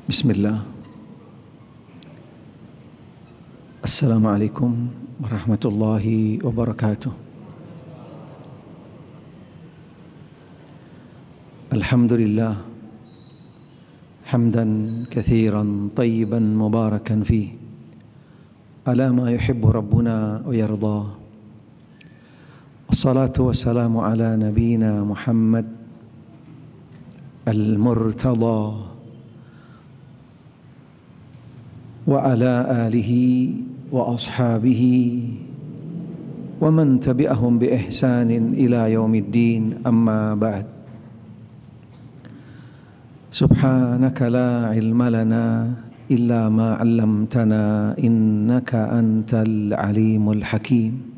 Bismillah. Assalamualaikum warahmatullahi wabarakatuh. Alhamdulillah hamdan katsiran tayyiban mubarakan fi ala ma yuhibbu rabbuna wa yarda. Wassalatu wassalamu ala nabiyyina Muhammad al-murtada wa ala alihi wa ashabihi wa man tabi'ahum bi ihsanin ila yaumiddin, amma ba'd. Subhanaka la ilma lana illa ma 'allamtana innaka antal alimul hakim.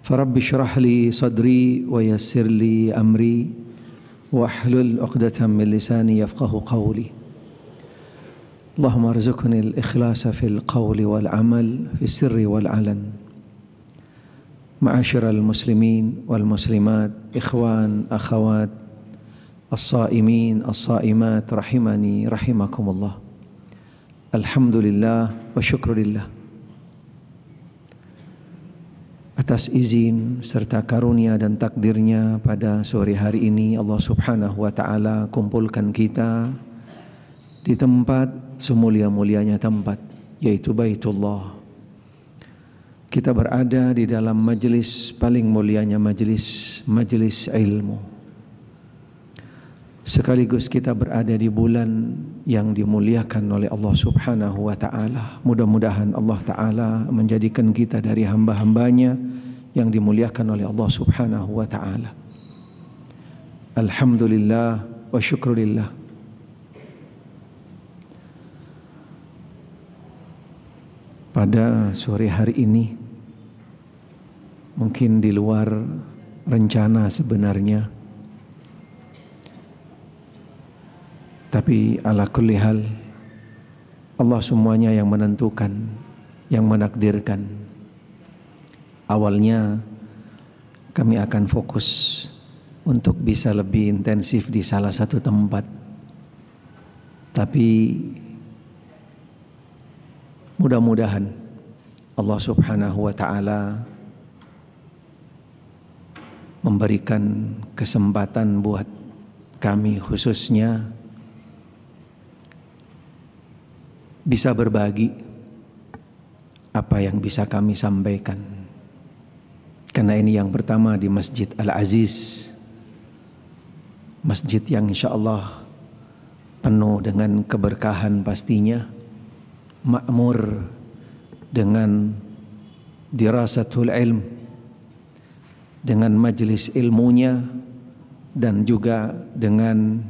Farabbi shrah li sadri wa yassir li amri wahlul 'uqdatam min lisani yafqahu qawli. Allahumma arzuqni al-ikhlasa fil qawli wal amal fis sirri wal alan. Ma'asyiral muslimin wal muslimat, ikhwan akhawat, as-saimin as-saimat, rahimani rahimakumullah. Alhamdulillah wa syukrulillah atas izin serta karunia dan takdirnya pada sore hari ini Allah Subhanahu wa ta'ala kumpulkan kita di tempat semulia-mulianya tempat, yaitu Baitullah. Kita berada di dalam majelis paling mulianya majelis ilmu. Sekaligus kita berada di bulan yang dimuliakan oleh Allah Subhanahu wa ta'ala. Mudah-mudahan Allah ta'ala menjadikan kita dari hamba-hambanya yang dimuliakan oleh Allah Subhanahu wa ta'ala. Alhamdulillah wa syukrulillah. Pada sore hari ini, mungkin di luar rencana sebenarnya, tapi ala kulli hal Allah semuanya yang menentukan, yang menakdirkan. Awalnya kami akan fokus untuk bisa lebih intensif di salah satu tempat, tapi mudah-mudahan Allah Subhanahu wa ta'ala memberikan kesempatan buat kami khususnya bisa berbagi apa yang bisa kami sampaikan. Karena ini yang pertama di Masjid Al-Aziz, masjid yang insya Allah penuh dengan keberkahan pastinya, makmur dengan dirasatul ilm, dengan majelis ilmunya, dan juga dengan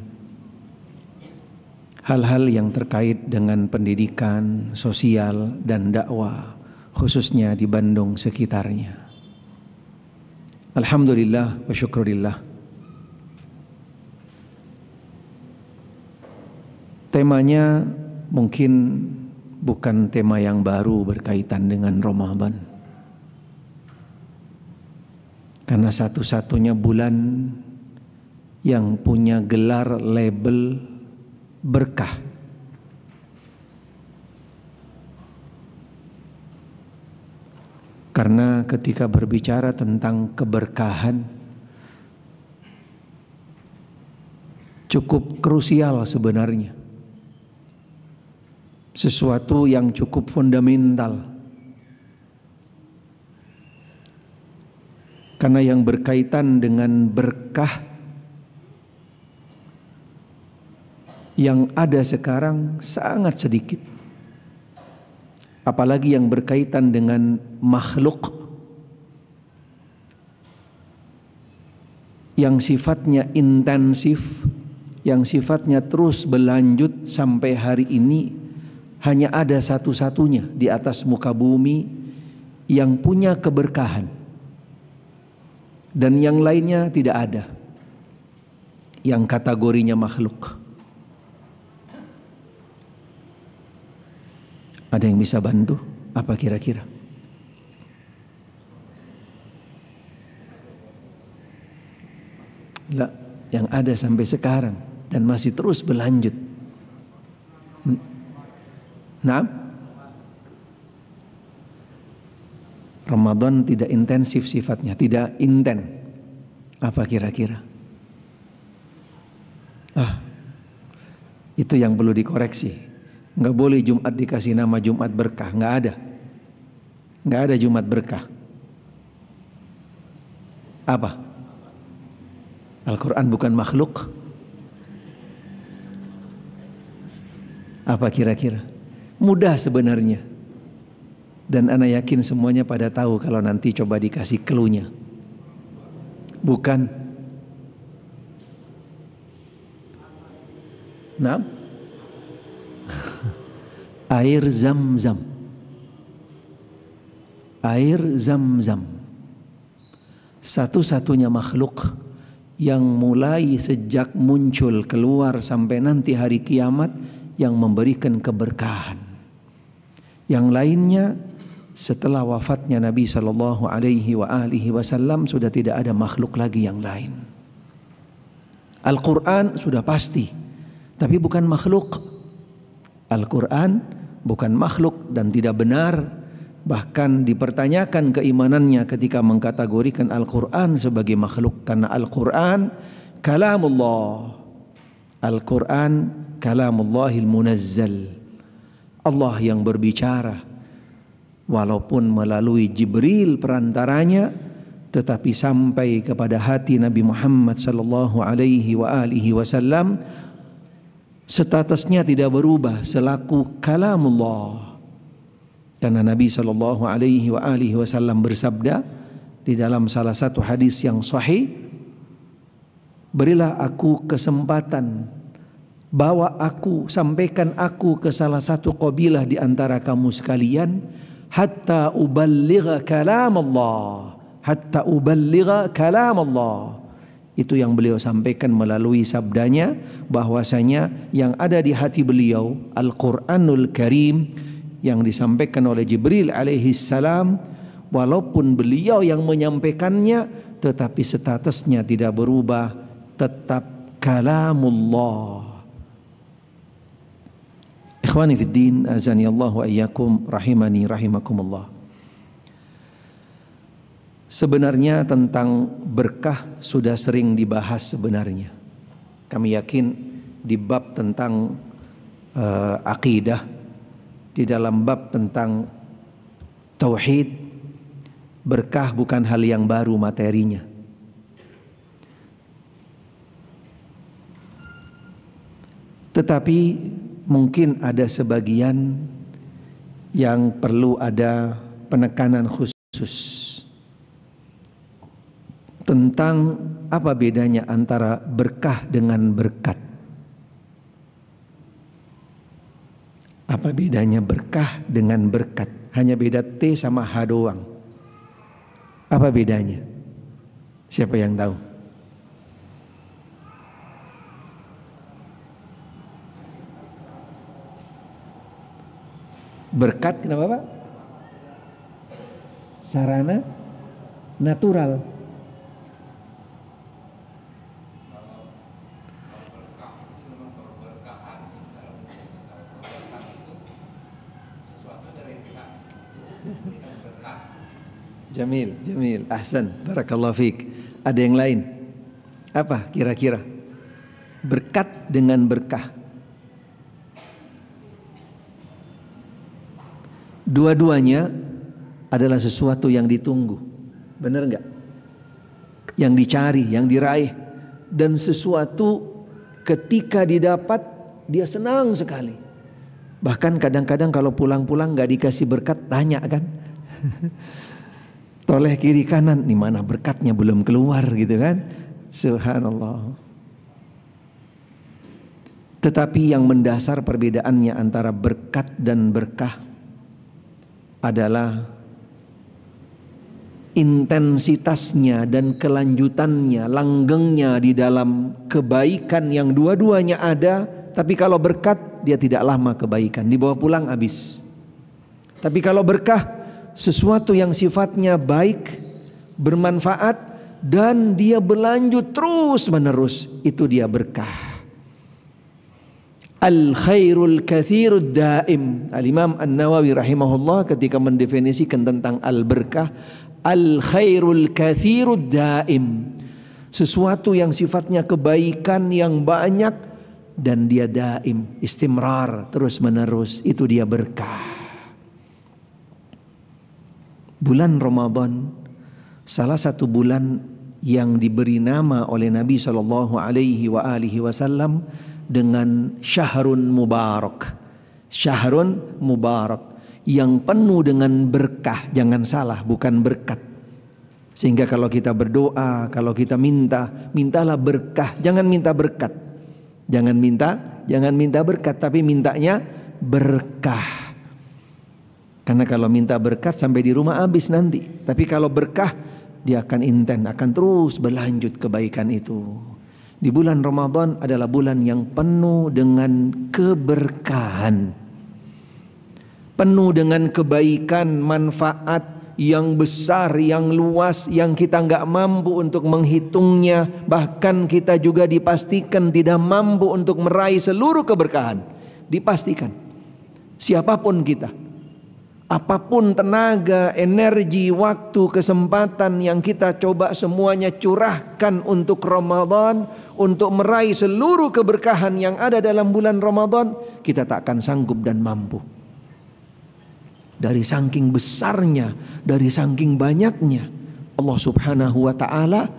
hal-hal yang terkait dengan pendidikan, sosial, dan dakwah, khususnya di Bandung sekitarnya. Alhamdulillah wa syukurillah. Temanya mungkin bukan tema yang baru berkaitan dengan Ramadan, karena satu-satunya bulan yang punya gelar label berkah. Karena ketika berbicara tentang keberkahan, cukup krusial sebenarnya. Sesuatu yang cukup fundamental. Karena yang berkaitan dengan berkah yang ada sekarang sangat sedikit. Apalagi yang berkaitan dengan makhluk yang sifatnya intensif, yang sifatnya terus berlanjut sampai hari ini. Hanya ada satu-satunya di atas muka bumi yang punya keberkahan, dan yang lainnya tidak ada yang kategorinya makhluk. Ada yang bisa bantu? Apa kira-kira? Lah, yang ada sampai sekarang dan masih terus berlanjut. Nah, Ramadan tidak intensif sifatnya, tidak inten. Apa kira-kira? Itu yang perlu dikoreksi. Nggak boleh Jumat dikasih nama Jumat berkah, nggak ada. Nggak ada Jumat berkah. Apa? Al-Quran bukan makhluk? Apa kira-kira? Mudah sebenarnya. Dan ana yakin semuanya pada tahu kalau nanti coba dikasih clue-nya. Bukan. Nah, air Zam-Zam. Air Zam-Zam. Satu-satunya makhluk yang mulai sejak muncul keluar sampai nanti hari kiamat yang memberikan keberkahan. Yang lainnya setelah wafatnya Nabi sallallahu alaihi wasallam sudah tidak ada makhluk lagi yang lain. Al-Quran sudah pasti, tapi bukan makhluk. Al-Quran bukan makhluk dan tidak benar. Bahkan dipertanyakan keimanannya ketika mengkategorikan Al-Quran sebagai makhluk. Karena Al-Quran kalamullah. Al-Quran kalamullahil munazzal. Allah yang berbicara. Walaupun melalui Jibril perantaranya, tetapi sampai kepada hati Nabi Muhammad sallallahu alaihi wasallam, statusnya tidak berubah selaku kalamullah. Karena Nabi sallallahu alaihi wasallam bersabda di dalam salah satu hadis yang sahih, berilah aku kesempatan, bawa aku, sampaikan aku ke salah satu qabilah di antara kamu sekalian, hatta uballigha kalam Allah, hatta uballigha kalam Allah. Itu yang beliau sampaikan melalui sabdanya, bahwasanya yang ada di hati beliau Al-Quranul Karim yang disampaikan oleh Jibril alaihi salam, walaupun beliau yang menyampaikannya, tetapi statusnya tidak berubah, tetap kalamullah. Ikhwani fid din, azani Allah wa iyyakum, rahimani rahimakumullah. Sebenarnya tentang berkah sudah sering dibahas sebenarnya. Kami yakin di bab tentang akidah, di dalam bab tentang tauhid, berkah bukan hal yang baru materinya. Tetapi mungkin ada sebagian yang perlu ada penekanan khusus tentang apa bedanya antara berkah dengan berkat. Apa bedanya berkah dengan berkat? Hanya beda T sama H doang. Apa bedanya? Siapa yang tahu? Berkat kenapa Pak? Sarana natural. Jamil, jamil, ahsan, barakallahu fiik. Ada yang lain? Apa kira-kira? Berkat dengan berkah. Dua-duanya adalah sesuatu yang ditunggu. Benar enggak? Yang dicari, yang diraih. Dan sesuatu ketika didapat dia senang sekali. Bahkan kadang-kadang kalau pulang-pulang enggak dikasih berkat, tanya kan? Toleh kiri kanan, di mana berkatnya belum keluar gitu kan? Subhanallah. Tetapi yang mendasar perbedaannya antara berkat dan berkah adalah intensitasnya dan kelanjutannya, langgengnya di dalam kebaikan yang dua-duanya ada. Tapi kalau berkat dia tidak lama kebaikan, dibawa pulang habis. Tapi kalau berkah sesuatu yang sifatnya baik, bermanfaat, dan dia berlanjut terus menerus, itu dia berkah. Al-khairul kathirud daim. Al-Imam An-Nawawi rahimahullah ketika mendefinisikan tentang al-berkah, al-khairul kathirud daim, sesuatu yang sifatnya kebaikan yang banyak dan dia daim, istimrar, terus menerus, itu dia berkah. Bulan Ramadan salah satu bulan yang diberi nama oleh Nabi SAW dengan syahrun mubarak. Syahrun mubarak, yang penuh dengan berkah. Jangan salah, bukan berkat. Sehingga kalau kita berdoa, kalau kita mintalah berkah. Jangan minta berkat. Jangan minta berkat, tapi mintanya berkah. Karena kalau minta berkat sampai di rumah habis nanti. Tapi kalau berkah, dia akan intent, akan terus berlanjut kebaikan itu. Di bulan Ramadan adalah bulan yang penuh dengan keberkahan, penuh dengan kebaikan, manfaat yang besar, yang luas, yang kita nggak mampu untuk menghitungnya. Bahkan kita juga dipastikan tidak mampu untuk meraih seluruh keberkahan. Dipastikan, siapapun kita, apapun tenaga, energi, waktu, kesempatan yang kita coba semuanya curahkan untuk Ramadan, untuk meraih seluruh keberkahan yang ada dalam bulan Ramadan, kita tak akan sanggup dan mampu. Dari saking besarnya, dari saking banyaknya, Allah Subhanahu wa ta'ala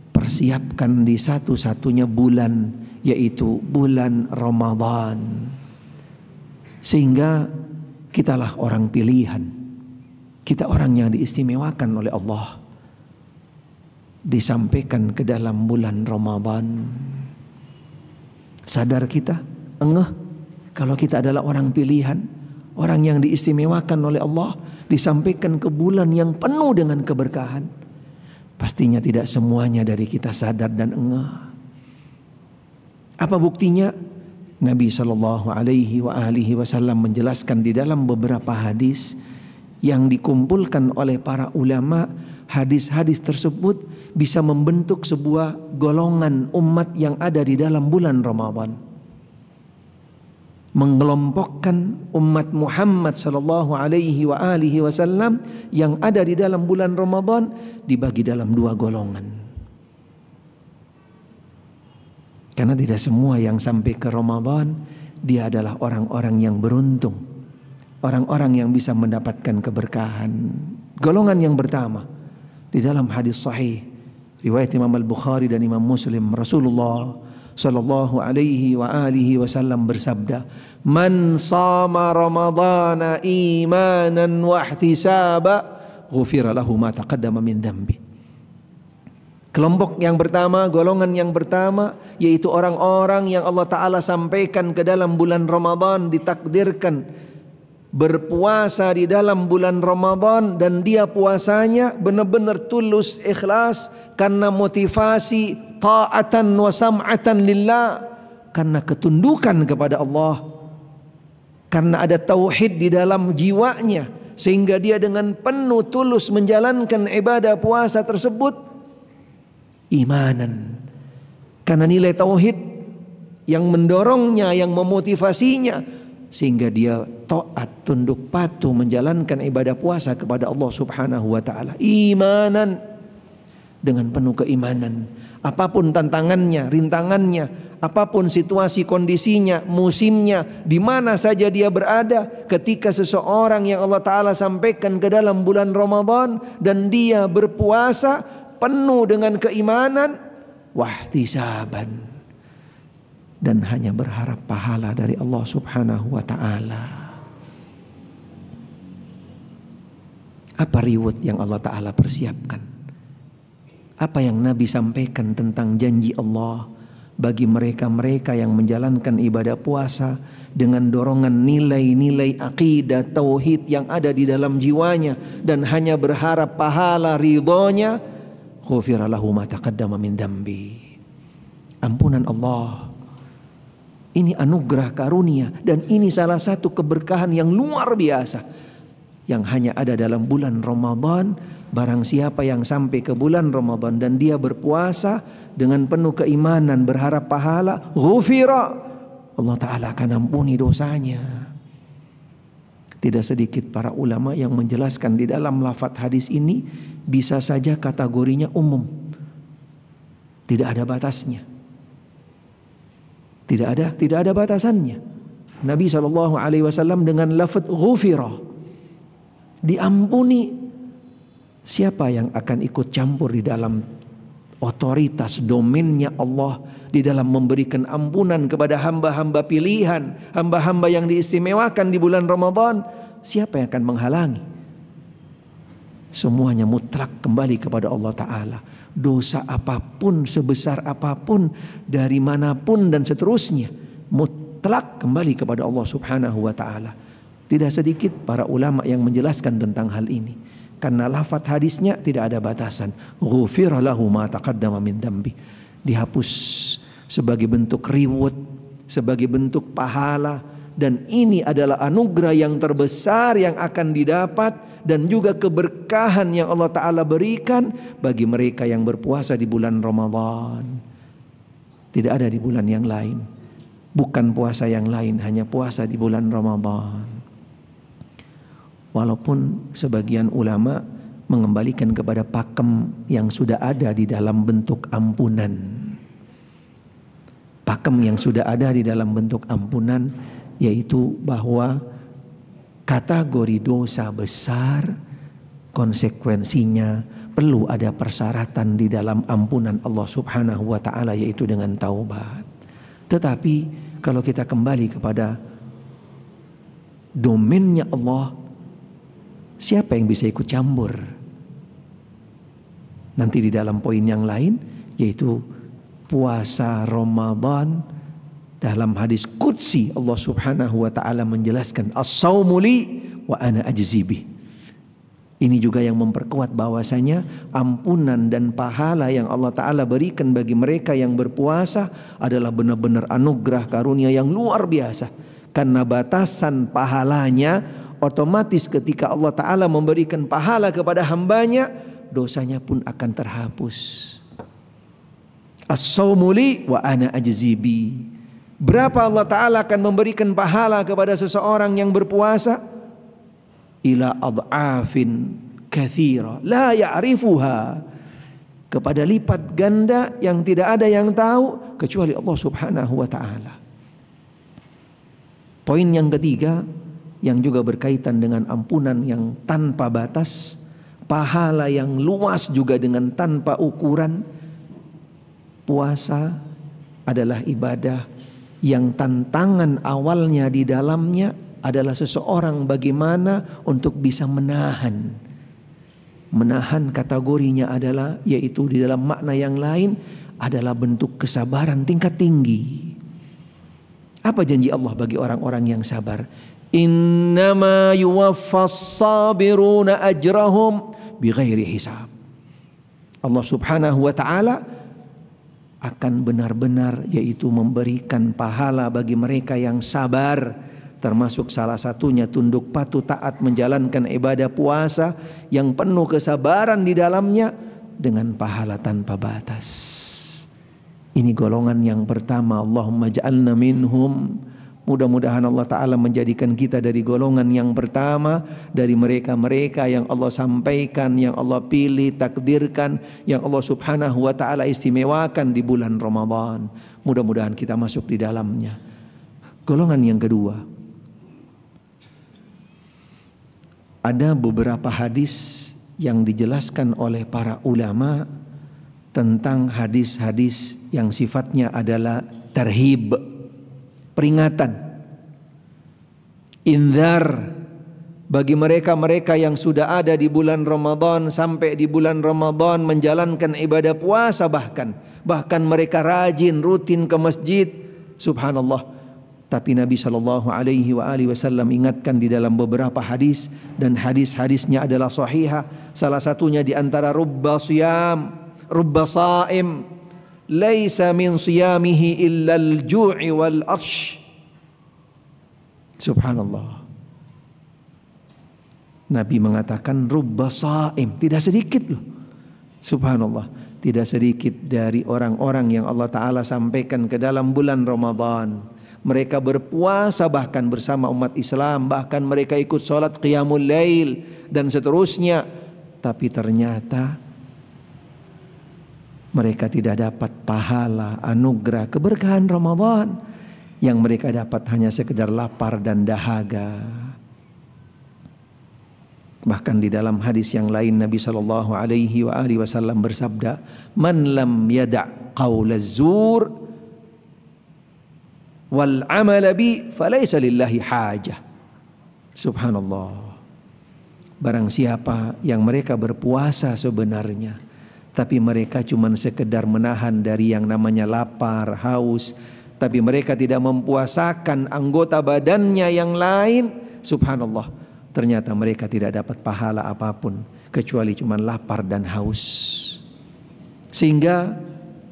persiapkan di satu-satunya bulan, yaitu bulan Ramadan. Sehingga kitalah orang pilihan, kita orang yang diistimewakan oleh Allah, disampaikan ke dalam bulan Ramadan. Sadar kita, engeh kalau kita adalah orang pilihan, orang yang diistimewakan oleh Allah, disampaikan ke bulan yang penuh dengan keberkahan. Pastinya tidak semuanya dari kita sadar dan engeh. Apa buktinya? Nabi SAW menjelaskan di dalam beberapa hadis yang dikumpulkan oleh para ulama. Hadis-hadis tersebut bisa membentuk sebuah golongan umat yang ada di dalam bulan Ramadan, mengelompokkan umat Muhammad SAW yang ada di dalam bulan Ramadan dibagi dalam dua golongan. Karena tidak semua yang sampai ke Ramadan dia adalah orang-orang yang beruntung, orang-orang yang bisa mendapatkan keberkahan. Golongan yang pertama, di dalam hadis sahih riwayat Imam Al-Bukhari dan Imam Muslim, Rasulullah sallallahu alaihi wa alihi wasallam bersabda, "Man shama Ramadhana imanan wa ihtisaba, ghufira lahu ma taqaddama min dhanbi." Kelompok yang pertama, golongan yang pertama, yaitu orang-orang yang Allah Ta'ala sampaikan ke dalam bulan Ramadan, ditakdirkan berpuasa di dalam bulan Ramadan, dan dia puasanya benar-benar tulus, ikhlas, karena motivasi ta'atan wa sam'atan lillah, karena ketundukan kepada Allah, karena ada tauhid di dalam jiwanya, sehingga dia dengan penuh tulus menjalankan ibadah puasa tersebut imanan, karena nilai tauhid yang mendorongnya, yang memotivasinya, sehingga dia taat, tunduk patuh menjalankan ibadah puasa kepada Allah Subhanahu wa ta'ala. Imanan, dengan penuh keimanan. Apapun tantangannya, rintangannya, apapun situasi kondisinya, musimnya, di mana saja dia berada, ketika seseorang yang Allah Ta'ala sampaikan ke dalam bulan Ramadan dan dia berpuasa penuh dengan keimanan, wahtisaban, dan hanya berharap pahala dari Allah Subhanahu wa ta'ala. Apa reward yang Allah Ta'ala persiapkan? Apa yang Nabi sampaikan tentang janji Allah bagi mereka-mereka yang menjalankan ibadah puasa dengan dorongan nilai-nilai akidah tauhid yang ada di dalam jiwanya, dan hanya berharap pahala ridhonya, ghufira lahu ma taqaddama min dambi. Ampunan Allah. Ini anugerah karunia, dan ini salah satu keberkahan yang luar biasa yang hanya ada dalam bulan Ramadan. Barang siapa yang sampai ke bulan Ramadan dan dia berpuasa dengan penuh keimanan, berharap pahala, ghufira, Allah Ta'ala akan ampuni dosanya. Tidak sedikit para ulama yang menjelaskan di dalam lafaz hadis ini bisa saja kategorinya umum, tidak ada batasnya, tidak ada batasannya. Nabi SAW dengan lafaz ghufira, diampuni, siapa yang akan ikut campur di dalam otoritas domainnya Allah di dalam memberikan ampunan kepada hamba-hamba pilihan, hamba-hamba yang diistimewakan di bulan Ramadan? Siapa yang akan menghalangi? Semuanya mutlak kembali kepada Allah Ta'ala. Dosa apapun, sebesar apapun, dari manapun dan seterusnya, mutlak kembali kepada Allah Subhanahu wa Ta'ala. Tidak sedikit para ulama yang menjelaskan tentang hal ini, karena lafaz hadisnya tidak ada batasan. Ghufira lahu ma taqaddama min dambi. Dihapus sebagai bentuk reward, sebagai bentuk pahala, dan ini adalah anugerah yang terbesar yang akan didapat dan juga keberkahan yang Allah Ta'ala berikan bagi mereka yang berpuasa di bulan Ramadan. Tidak ada di bulan yang lain, bukan puasa yang lain, hanya puasa di bulan Ramadan. Walaupun sebagian ulama mengembalikan kepada pakem yang sudah ada di dalam bentuk ampunan. Pakem yang sudah ada di dalam bentuk ampunan, yaitu bahwa kategori dosa besar konsekuensinya perlu ada persyaratan di dalam ampunan Allah Subhanahu wa Ta'ala, yaitu dengan taubat. Tetapi kalau kita kembali kepada domainnya Allah, siapa yang bisa ikut campur? Nanti di dalam poin yang lain, yaitu puasa Ramadan, dalam hadis qudsi Allah Subhanahu wa Ta'ala menjelaskan as-saumu li wa ana ajzi bih. Ini juga yang memperkuat bahwasanya ampunan dan pahala yang Allah Ta'ala berikan bagi mereka yang berpuasa adalah benar-benar anugerah karunia yang luar biasa. Karena batasan pahalanya otomatis ketika Allah Ta'ala memberikan pahala kepada hambanya, dosanya pun akan terhapus. As-saumu li wa ana ajzi bih. Berapa Allah Ta'ala akan memberikan pahala kepada seseorang yang berpuasa? Ila ad'afin kathira la ya'rifuha, kepada lipat ganda yang tidak ada yang tahu kecuali Allah Subhanahu wa Ta'ala. Poin yang ketiga yang juga berkaitan dengan ampunan yang tanpa batas, pahala yang luas juga dengan tanpa ukuran. Puasa adalah ibadah yang tantangan awalnya di dalamnya adalah seseorang bagaimana untuk bisa menahan. Menahan kategorinya adalah, yaitu di dalam makna yang lain adalah bentuk kesabaran tingkat tinggi. Apa janji Allah bagi orang-orang yang sabar? Innama yuwaffas sabiruna ajrahum bighairi hisab. Allah Subhanahu wa Ta'ala akan benar-benar yaitu memberikan pahala bagi mereka yang sabar, termasuk salah satunya tunduk patuh taat menjalankan ibadah puasa yang penuh kesabaran di dalamnya dengan pahala tanpa batas. Ini golongan yang pertama. Allahumma ja'alna minhum. Mudah-mudahan Allah Ta'ala menjadikan kita dari golongan yang pertama, dari mereka-mereka yang Allah sampaikan, yang Allah pilih, takdirkan, yang Allah Subhanahu wa Ta'ala istimewakan di bulan Ramadan. Mudah-mudahan kita masuk di dalamnya. Golongan yang kedua, ada beberapa hadis yang dijelaskan oleh para ulama tentang hadis-hadis yang sifatnya adalah tarhib, peringatan, inzar bagi mereka-mereka yang sudah ada di bulan Ramadan sampai di bulan Ramadan menjalankan ibadah puasa, bahkan mereka rajin rutin ke masjid. Subhanallah. Tapi Nabi SAW ingatkan di dalam beberapa hadis, dan hadis-hadisnya adalah sahihah. Salah satunya di antara rubba saim laisa min siyamihi illa al-ju'i wal arsh. Subhanallah. Nabi mengatakan rubba saim, tidak sedikit loh. Subhanallah, tidak sedikit dari orang-orang yang Allah Ta'ala sampaikan ke dalam bulan Ramadan. Mereka berpuasa bahkan bersama umat Islam, bahkan mereka ikut sholat qiyamul lail dan seterusnya. Tapi ternyata mereka tidak dapat pahala, anugerah, keberkahan Ramadan. Yang mereka dapat hanya sekedar lapar dan dahaga. Bahkan di dalam hadis yang lain Nabi SAW bersabda, "Man lam yada' qaulaz zur wal amala bi falaysa lillahi hajah." Subhanallah. Barang siapa yang mereka berpuasa sebenarnya, tapi mereka cuma sekedar menahan dari yang namanya lapar, haus, tapi mereka tidak mempuasakan anggota badannya yang lain, subhanallah, ternyata mereka tidak dapat pahala apapun kecuali cuma lapar dan haus. Sehingga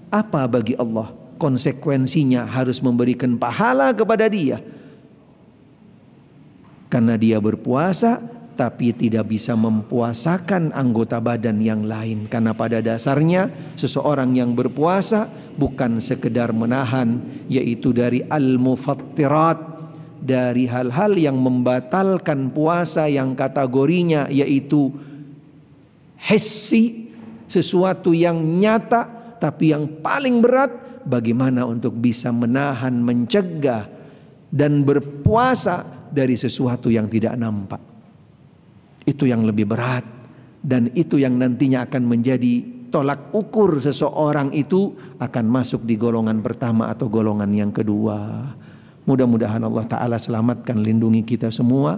apa bagi Allah konsekuensinya harus memberikan pahala kepada dia? Karena dia berpuasa tapi tidak bisa mempuasakan anggota badan yang lain. Karena pada dasarnya seseorang yang berpuasa bukan sekedar menahan, yaitu dari al-mufattirat, dari hal-hal yang membatalkan puasa yang kategorinya yaitu hissi, sesuatu yang nyata, tapi yang paling berat bagaimana untuk bisa menahan, mencegah dan berpuasa dari sesuatu yang tidak nampak. Itu yang lebih berat, dan itu yang nantinya akan menjadi tolak ukur seseorang itu akan masuk di golongan pertama atau golongan yang kedua. Mudah-mudahan Allah Ta'ala selamatkan, lindungi kita semua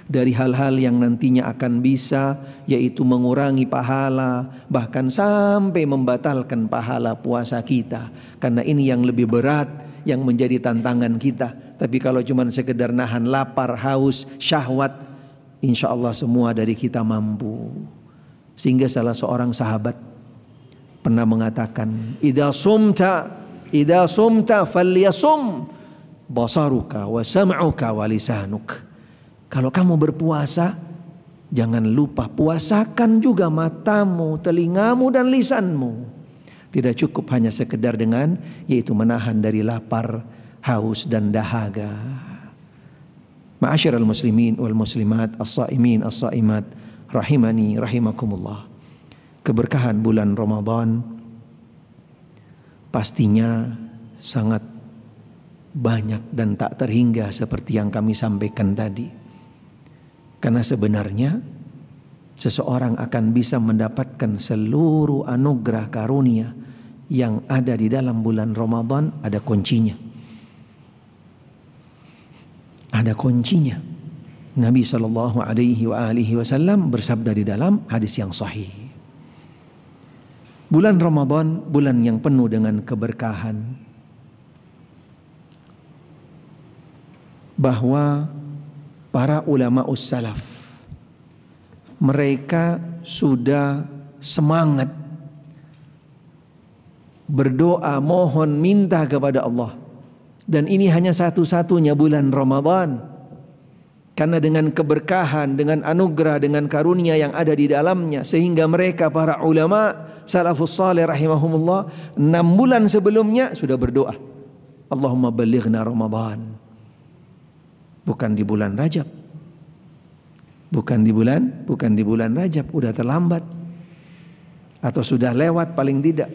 dari hal-hal yang nantinya akan bisa, yaitu mengurangi pahala, bahkan sampai membatalkan pahala puasa kita. Karena ini yang lebih berat, yang menjadi tantangan kita. Tapi kalau cuma sekedar nahan lapar, haus, syahwat, insya Allah semua dari kita mampu. Sehingga salah seorang sahabat pernah mengatakan, idza sumta falyasum basaruka wa sam'uka wa lisanuk. Kalau kamu berpuasa, jangan lupa puasakan juga matamu, telingamu dan lisanmu. Tidak cukup hanya sekedar dengan yaitu menahan dari lapar, haus dan dahaga. Ma'asyiral muslimin wal muslimat, as-saimin as-saimat, rahimani rahimakumullah. Keberkahan bulan Ramadan pastinya sangat banyak dan tak terhingga seperti yang kami sampaikan tadi. Karena sebenarnya seseorang akan bisa mendapatkan seluruh anugerah karunia yang ada di dalam bulan Ramadan, ada kuncinya. Ada kuncinya. Nabi SAW bersabda di dalam hadis yang sahih. Bulan Ramadan, bulan yang penuh dengan keberkahan. Bahwa para ulama salaf, mereka sudah semangat berdoa, mohon, minta kepada Allah. Dan ini hanya satu-satunya bulan Ramadan. Karena dengan keberkahan, dengan anugerah, dengan karunia yang ada di dalamnya, sehingga mereka para ulama salafus salih rahimahumullah 6 bulan sebelumnya sudah berdoa, Allahumma balighna Ramadan. Bukan di bulan Rajab. Bukan di bulan Rajab, udah terlambat. Atau sudah lewat paling tidak.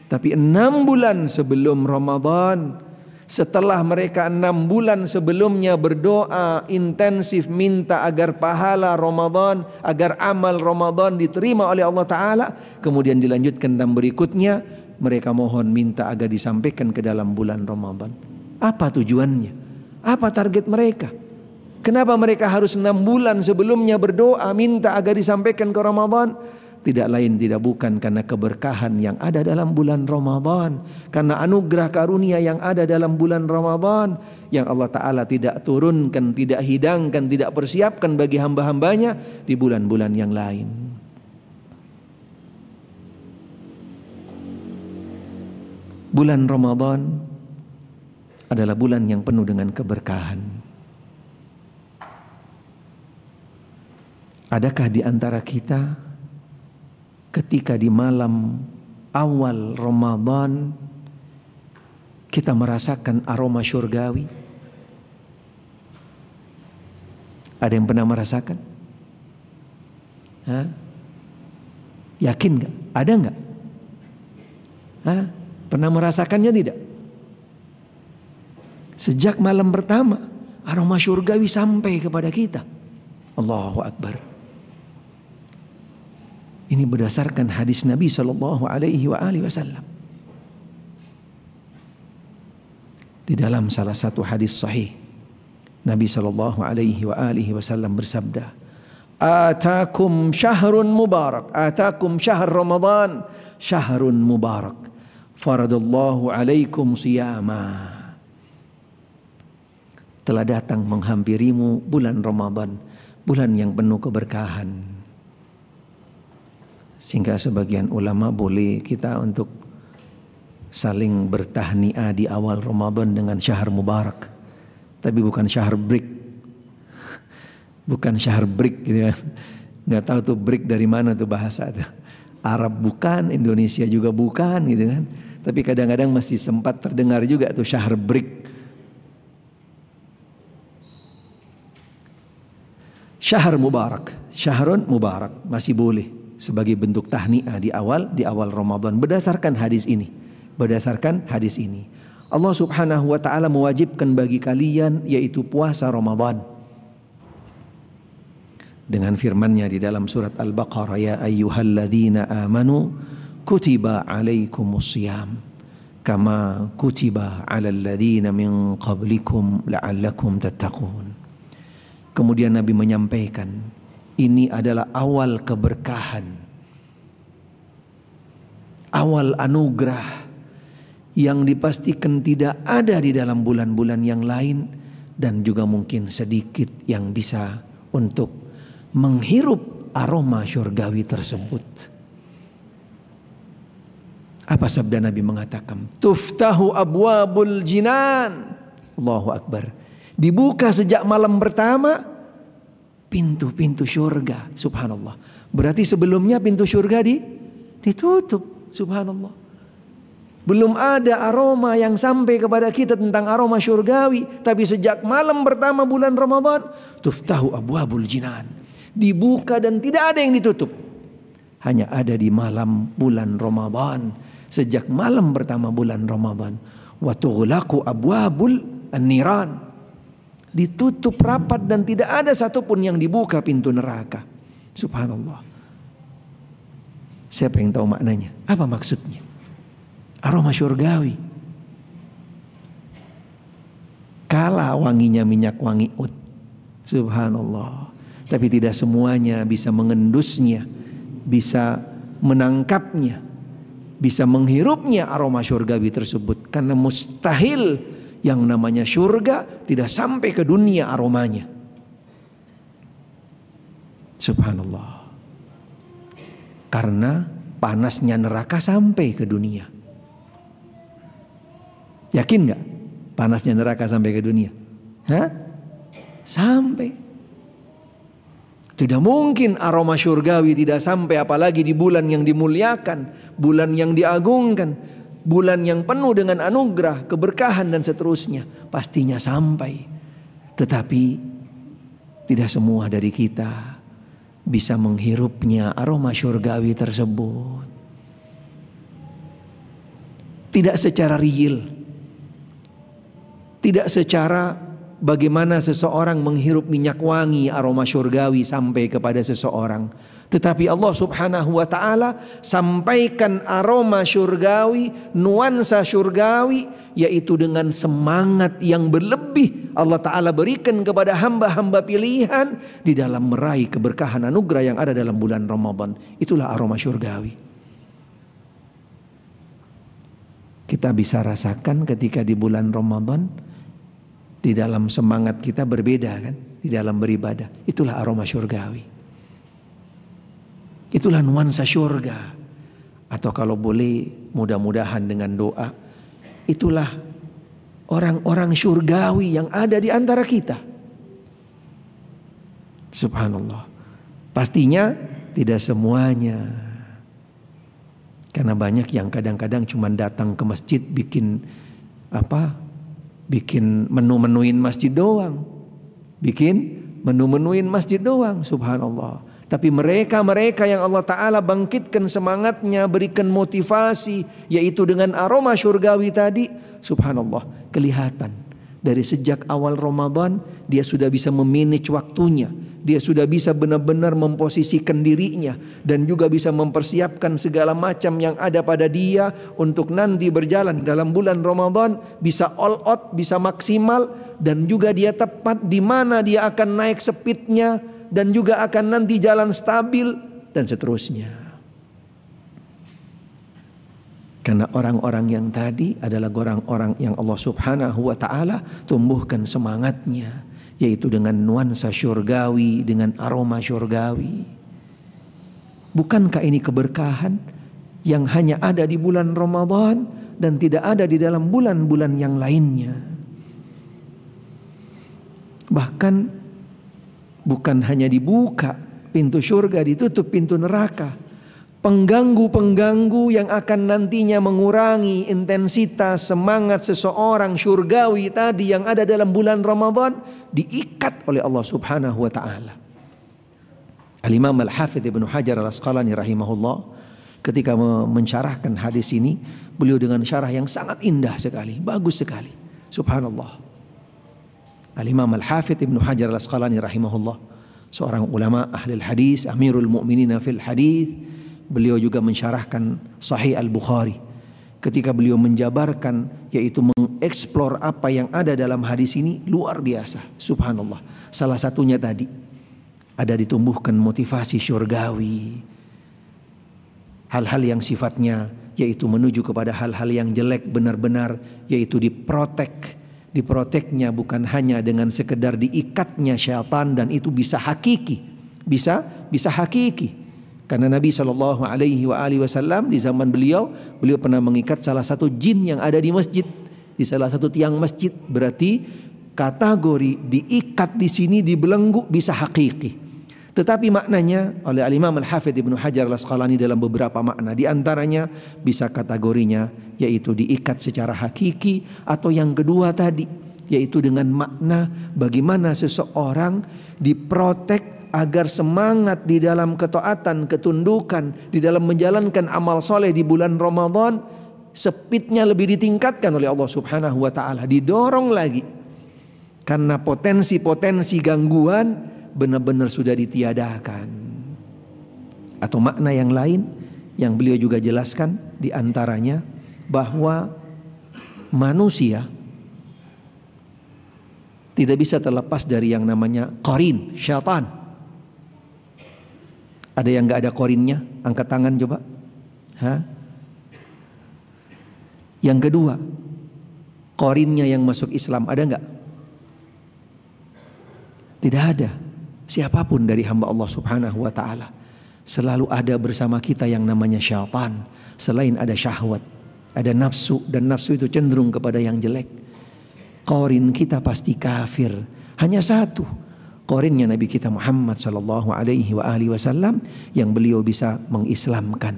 Tapi 6 bulan sebelum Ramadan, setelah mereka 6 bulan sebelumnya berdoa intensif minta agar pahala Ramadan, agar amal Ramadan diterima oleh Allah Ta'ala, kemudian dilanjutkan dan berikutnya mereka mohon minta agar disampaikan ke dalam bulan Ramadan. Apa tujuannya? Apa target mereka? Kenapa mereka harus 6 bulan sebelumnya berdoa minta agar disampaikan ke Ramadan? Tidak lain tidak bukan karena keberkahan yang ada dalam bulan Ramadan, karena anugerah karunia yang ada dalam bulan Ramadan yang Allah Ta'ala tidak turunkan, tidak hidangkan, tidak persiapkan bagi hamba-hambanya di bulan-bulan yang lain. Bulan Ramadan adalah bulan yang penuh dengan keberkahan. Adakah di antara kita ketika di malam awal Ramadan kita merasakan aroma syurgawi? Ada yang pernah merasakan? Hah? Yakin gak? Ada gak? Hah? Pernah merasakannya tidak? Sejak malam pertama aroma syurgawi sampai kepada kita. Allahu Akbar. Ini berdasarkan hadis Nabi SAW. Di dalam salah satu hadis sahih, Nabi SAW bersabda, "Atakum syahrun mubarak, atakum syahr Ramadan, syahrun mubarak, faradallahu alaikum siyama." Telah datang menghampirimu bulan Ramadan, bulan yang penuh keberkahan. Sehingga sebagian ulama boleh kita untuk saling bertahniah di awal Ramadan dengan syahr mubarak. Tapi bukan syahr break. Bukan syahr break gitu kan. Nggak tahu tuh break dari mana tuh bahasa tuh. Arab bukan, Indonesia juga bukan gitu kan. Tapi kadang-kadang masih sempat terdengar juga tuh syahr break. Syahr mubarak, syahrun mubarak masih boleh sebagai bentuk tahniah di awal Ramadan berdasarkan hadis ini. Berdasarkan hadis ini, Allah Subhanahu wa taala mewajibkan bagi kalian yaitu puasa Ramadan. Dengan firman-Nya di dalam surat Al-Baqarah, ya ayyuhalladzina amanu kutiba alaikumusiyam kama kutiba alal ladzina min qablikum la'allakum tattaqun. Kemudian Nabi menyampaikan, ini adalah awal keberkahan, awal anugerah yang dipastikan tidak ada di dalam bulan-bulan yang lain, dan juga mungkin sedikit yang bisa untuk menghirup aroma syurgawi tersebut. Apa sabda Nabi mengatakan? Tuftahu abwabul jinan. Allahu Akbar. Dibuka sejak malam pertama pintu-pintu syurga. Subhanallah. Berarti sebelumnya pintu syurga ditutup. Subhanallah. Belum ada aroma yang sampai kepada kita tentang aroma syurgawi. Tapi sejak malam pertama bulan Ramadan, tuftahu abwabul jinan. Dibuka dan tidak ada yang ditutup. Hanya ada di malam bulan Ramadan. Sejak malam pertama bulan Ramadan. Wa tughlaqu abwabul an-niran. Ditutup rapat dan tidak ada satupun yang dibuka pintu neraka. Subhanallah. Siapa yang tahu maknanya? Apa maksudnya? Aroma syurgawi. Kalah wanginya minyak wangi ud. Subhanallah. Tapi tidak semuanya bisa mengendusnya, bisa menangkapnya, bisa menghirupnya aroma syurgawi tersebut. Karena mustahil yang namanya syurga tidak sampai ke dunia aromanya. Subhanallah. Karena panasnya neraka sampai ke dunia. Yakin gak panasnya neraka sampai ke dunia? Hah? Sampai. Tidak mungkin aroma syurgawi tidak sampai, apalagi di bulan yang dimuliakan, bulan yang diagungkan, bulan yang penuh dengan anugerah, keberkahan dan seterusnya. Pastinya sampai. Tetapi tidak semua dari kita bisa menghirupnya aroma syurgawi tersebut. Tidak secara real. Tidak secara bagaimana seseorang menghirup minyak wangi aroma syurgawi sampai kepada seseorang. Tetapi Allah Subhanahu wa ta'ala sampaikan aroma syurgawi, nuansa syurgawi, yaitu dengan semangat yang berlebih Allah ta'ala berikan kepada hamba-hamba pilihan di dalam meraih keberkahan anugerah yang ada dalam bulan Ramadan. Itulah aroma syurgawi. Kita bisa rasakan ketika di bulan Ramadan, di dalam semangat kita berbeda kan, di dalam beribadah. Itulah aroma syurgawi. Itulah nuansa syurga. Atau kalau boleh mudah-mudahan dengan doa, itulah orang-orang syurgawi yang ada di antara kita. Subhanallah. Pastinya tidak semuanya. Karena banyak yang kadang-kadang cuma datang ke masjid bikin bikin menu-menuin masjid doang. Bikin menu-menuin masjid doang, subhanallah. Tapi mereka yang Allah Ta'ala bangkitkan semangatnya, berikan motivasi, yaitu dengan aroma syurgawi tadi, subhanallah, kelihatan. Dari sejak awal Ramadan, dia sudah bisa memanage waktunya. Dia sudah bisa benar-benar memposisikan dirinya. Dan juga bisa mempersiapkan segala macam yang ada pada dia untuk nanti berjalan dalam bulan Ramadan. Bisa all out, bisa maksimal. Dan juga dia tepat di mana dia akan naik speednya. Dan juga akan nanti jalan stabil dan seterusnya. Karena orang-orang yang tadi adalah orang-orang yang Allah Subhanahu wa Ta'ala tumbuhkan semangatnya, yaitu dengan nuansa syurgawi, dengan aroma syurgawi. Bukankah ini keberkahan yang hanya ada di bulan Ramadan dan tidak ada di dalam bulan-bulan yang lainnya? Bahkan bukan hanya dibuka pintu surga, ditutup pintu neraka. Pengganggu-pengganggu yang akan nantinya mengurangi intensitas semangat seseorang syurgawi tadi yang ada dalam bulan Ramadan diikat oleh Allah Subhanahu wa Ta'ala. Al-Imam Al-Hafidh Ibnu Hajar Al-Asqalani rahimahullah ketika mensyarahkan hadis ini, beliau dengan syarah yang sangat indah sekali, bagus sekali, subhanallah. Al-Imam Al-Hafidh Ibnu Hajar Al-Asqalani rahimahullah, seorang ulama ahli hadis, Amirul Mu'minina fil hadis. Beliau juga mensyarahkan Sahih Al-Bukhari. Ketika beliau menjabarkan, yaitu mengeksplor apa yang ada dalam hadis ini, luar biasa, subhanallah. Salah satunya tadi ada ditumbuhkan motivasi syurgawi. Hal-hal yang sifatnya yaitu menuju kepada hal-hal yang jelek benar-benar yaitu diproteknya bukan hanya dengan sekedar diikatnya syaitan, dan itu bisa hakiki, bisa hakiki. Karena Nabi SAW di zaman beliau pernah mengikat salah satu jin yang ada di masjid, di salah satu tiang masjid. Berarti kategori diikat di sini, dibelenggu, bisa hakiki. Tetapi maknanya oleh Al-Imam Al-Hafidh Ibnu Hajar Al-Asqalani dalam beberapa makna. Di antaranya bisa kategorinya yaitu diikat secara hakiki, atau yang kedua tadi yaitu dengan makna bagaimana seseorang diprotek agar semangat di dalam ketaatan, ketundukan, di dalam menjalankan amal soleh di bulan Ramadan, speednya lebih ditingkatkan oleh Allah Subhanahu wa Ta'ala, didorong lagi. Karena potensi-potensi gangguan benar-benar sudah ditiadakan. Atau makna yang lain yang beliau juga jelaskan, di antaranya bahwa manusia tidak bisa terlepas dari yang namanya qarin, syaitan. Ada yang gak ada qarinnya? Angkat tangan coba. Yang kedua, qarinnya yang masuk Islam ada gak? Tidak ada. Siapapun dari hamba Allah Subhanahu wa Ta'ala selalu ada bersama kita yang namanya syaitan. Selain ada syahwat, ada nafsu, dan nafsu itu cenderung kepada yang jelek. Qarin kita pasti kafir. Hanya satu, qarinnya Nabi kita Muhammad sallallahu alaihi wasallam yang beliau bisa mengislamkan.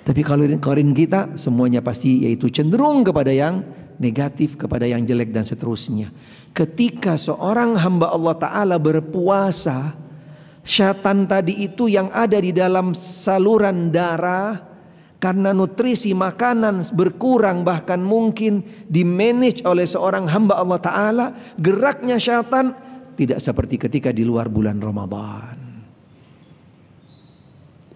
Tapi kalau qarin kita semuanya pasti yaitu cenderung kepada yang negatif, kepada yang jelek dan seterusnya. Ketika seorang hamba Allah Ta'ala berpuasa, syaitan tadi itu yang ada di dalam saluran darah, karena nutrisi makanan berkurang, bahkan mungkin dimanage oleh seorang hamba Allah Ta'ala, geraknya syaitan tidak seperti ketika di luar bulan Ramadan.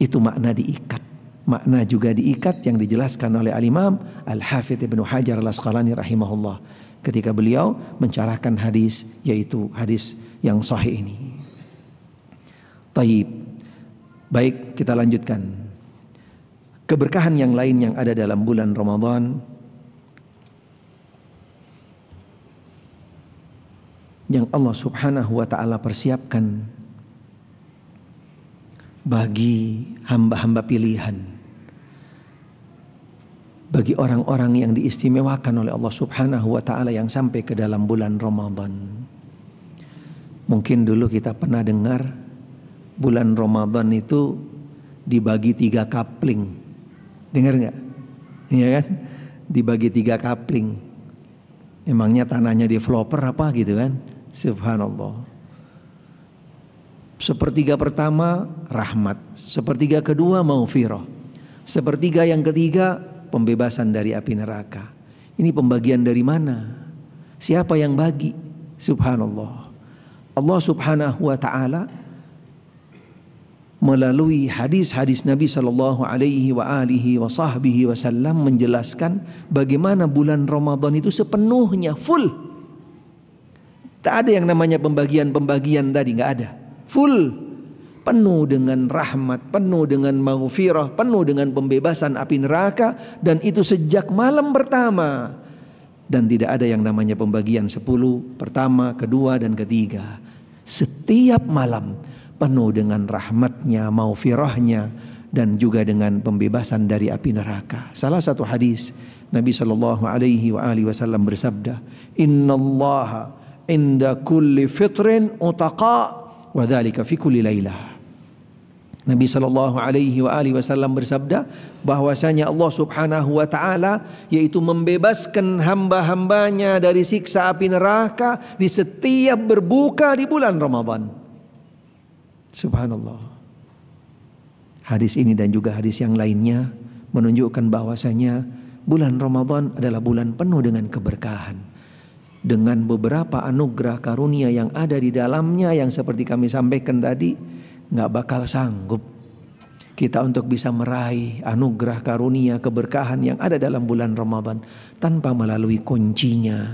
Itu makna diikat. Makna juga diikat yang dijelaskan oleh Al-Imam Al-Hafidh Ibnu Hajar Al-Asqalani rahimahullah ketika beliau mencarahkan hadis, yaitu hadis yang sahih ini. Taib. Baik, kita lanjutkan. Keberkahan yang lain yang ada dalam bulan Ramadan yang Allah Subhanahu wa Ta'ala persiapkan bagi hamba-hamba pilihan, bagi orang-orang yang diistimewakan oleh Allah Subhanahu wa Ta'ala yang sampai ke dalam bulan Ramadan. Mungkin dulu kita pernah dengar bulan Ramadan itu dibagi 3 kapling. Dengar nggak? Iya kan? dibagi 3 kapling. Emangnya tanahnya developer apa gitu kan? Subhanallah. Sepertiga pertama rahmat, sepertiga kedua maghfirah, sepertiga yang ketiga pembebasan dari api neraka. Ini pembagian dari mana? Siapa yang bagi? Subhanallah. Allah Subhanahu wa ta'ala melalui hadis-hadis Nabi sallallahu alaihi wasallam menjelaskan bagaimana bulan Ramadan itu sepenuhnya full. Tak ada yang namanya pembagian-pembagian tadi, nggak ada. Full, penuh dengan rahmat, penuh dengan maghfirah, penuh dengan pembebasan api neraka, dan itu sejak malam pertama. Dan tidak ada yang namanya pembagian 10 pertama, kedua dan ketiga. Setiap malam penuh dengan rahmatnya, maghfirahnya, dan juga dengan pembebasan dari api neraka. Salah satu hadis Nabi sallallahu alaihi wasallam bersabda, "Innallaha inda kulli fitrin utaqa wa dzalika fi kulli lailah." Nabi sallallahu alaihi wasallam bersabda bahwasanya Allah Subhanahu wa taala yaitu membebaskan hamba-hambanya dari siksa api neraka di setiap berbuka di bulan Ramadan. Subhanallah. Hadis ini dan juga hadis yang lainnya menunjukkan bahwasanya bulan Ramadan adalah bulan penuh dengan keberkahan, dengan beberapa anugerah karunia yang ada di dalamnya yang seperti kami sampaikan tadi. Nggak bakal sanggup kita untuk bisa meraih anugerah karunia keberkahan yang ada dalam bulan Ramadan tanpa melalui kuncinya.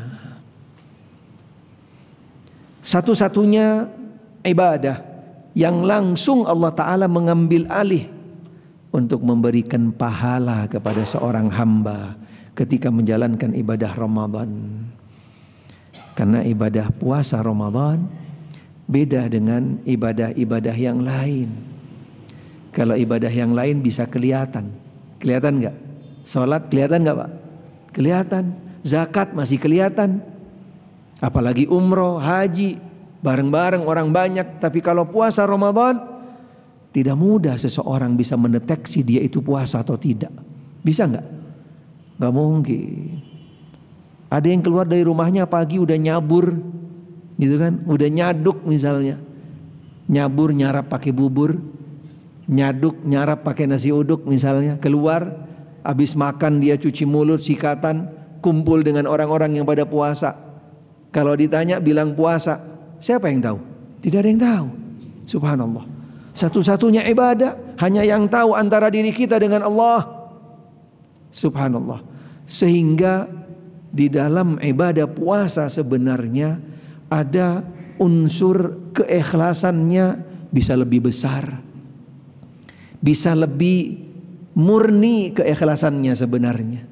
Satu-satunya ibadah yang langsung Allah Ta'ala mengambil alih untuk memberikan pahala kepada seorang hamba ketika menjalankan ibadah Ramadan. Karena ibadah puasa Ramadan beda dengan ibadah-ibadah yang lain. Kalau ibadah yang lain bisa kelihatan. Kelihatan enggak? Salat kelihatan enggak, Pak? Kelihatan. Zakat masih kelihatan. Apalagi umroh, haji, bareng-bareng orang banyak. Tapi kalau puasa Ramadan, tidak mudah seseorang bisa mendeteksi dia itu puasa atau tidak. Bisa enggak? Enggak mungkin. Ada yang keluar dari rumahnya pagi udah nyabur, gitu kan, udah nyaduk misalnya, nyabur nyarap pakai bubur, nyaduk nyarap pakai nasi uduk misalnya, keluar habis makan dia cuci mulut, sikatan, kumpul dengan orang-orang yang pada puasa. Kalau ditanya bilang puasa, siapa yang tahu? Tidak ada yang tahu. Subhanallah. Satu-satunya ibadah hanya yang tahu antara diri kita dengan Allah. Subhanallah. Sehingga di dalam ibadah puasa sebenarnya ada unsur keikhlasannya bisa lebih besar, bisa lebih murni keikhlasannya sebenarnya.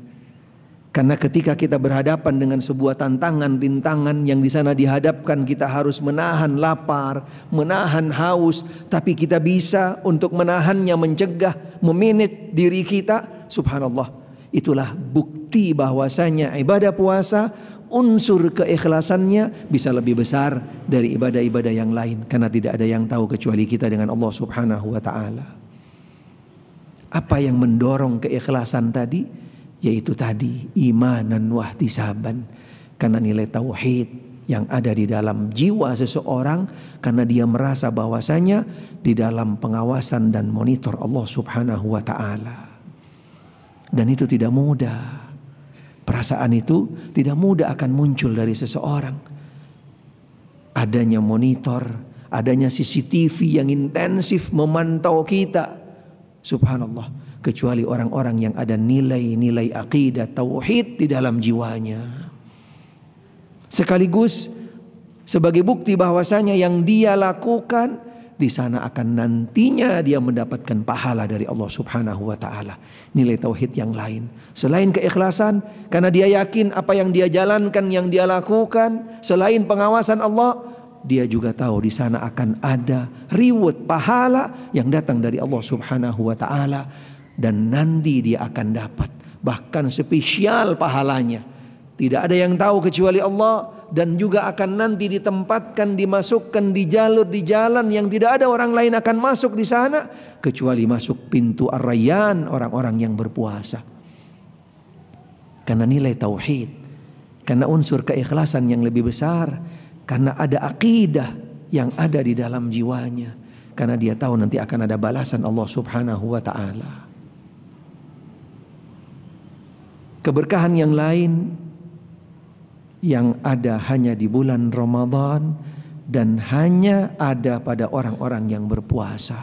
Karena ketika kita berhadapan dengan sebuah tantangan, rintangan yang di sana dihadapkan, kita harus menahan lapar, menahan haus, tapi kita bisa untuk menahannya, mencegah, memanage diri kita. Subhanallah. Itulah bukti bahwasanya ibadah puasa unsur keikhlasannya bisa lebih besar dari ibadah-ibadah yang lain, karena tidak ada yang tahu kecuali kita dengan Allah Subhanahu wa ta'ala. Apa yang mendorong keikhlasan tadi? Yaitu tadi imanan wahtisaban, karena nilai tauhid yang ada di dalam jiwa seseorang, karena dia merasa bahwasanya di dalam pengawasan dan monitor Allah Subhanahu wa ta'ala. Dan itu tidak mudah. Perasaan itu tidak mudah akan muncul dari seseorang. Adanya monitor, adanya CCTV yang intensif memantau kita. Subhanallah. Kecuali orang-orang yang ada nilai-nilai akidah tauhid di dalam jiwanya. Sekaligus sebagai bukti bahwasanya yang dia lakukan di sana akan nantinya dia mendapatkan pahala dari Allah Subhanahu wa ta'ala. Nilai tauhid yang lain selain keikhlasan, karena dia yakin apa yang dia jalankan, yang dia lakukan selain pengawasan Allah, dia juga tahu di sana akan ada reward, pahala yang datang dari Allah Subhanahu wa ta'ala, dan nanti dia akan dapat bahkan spesial pahalanya. Tidak ada yang tahu kecuali Allah, dan juga akan nanti ditempatkan, dimasukkan di jalur, di jalan yang tidak ada orang lain akan masuk di sana kecuali masuk pintu Ar-Rayyan, orang-orang yang berpuasa. karena nilai tauhid, karena unsur keikhlasan yang lebih besar, karena ada akidah yang ada di dalam jiwanya, karena dia tahu nanti akan ada balasan Allah Subhanahu wa ta'ala. Keberkahan yang lain yang ada hanya di bulan Ramadan dan hanya ada pada orang-orang yang berpuasa.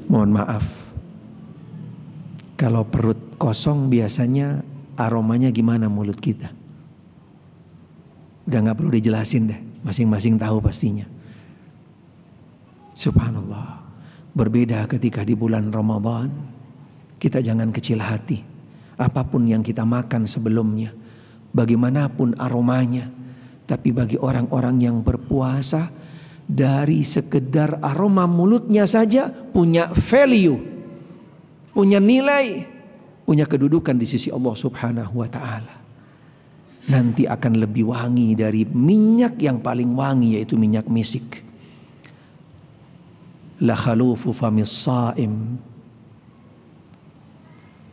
Mohon maaf, kalau perut kosong biasanya aromanya gimana mulut kita? Udah gak perlu dijelasin deh, masing-masing tahu pastinya. Subhanallah, berbeda ketika di bulan Ramadan. Kita jangan kecil hati. Apapun yang kita makan sebelumnya, bagaimanapun aromanya, tapi bagi orang-orang yang berpuasa, dari sekedar aroma mulutnya saja punya value, punya nilai, punya kedudukan di sisi Allah Subhanahu wa ta'ala. Nanti akan lebih wangi dari minyak yang paling wangi, yaitu minyak misik. La khalufu famis saim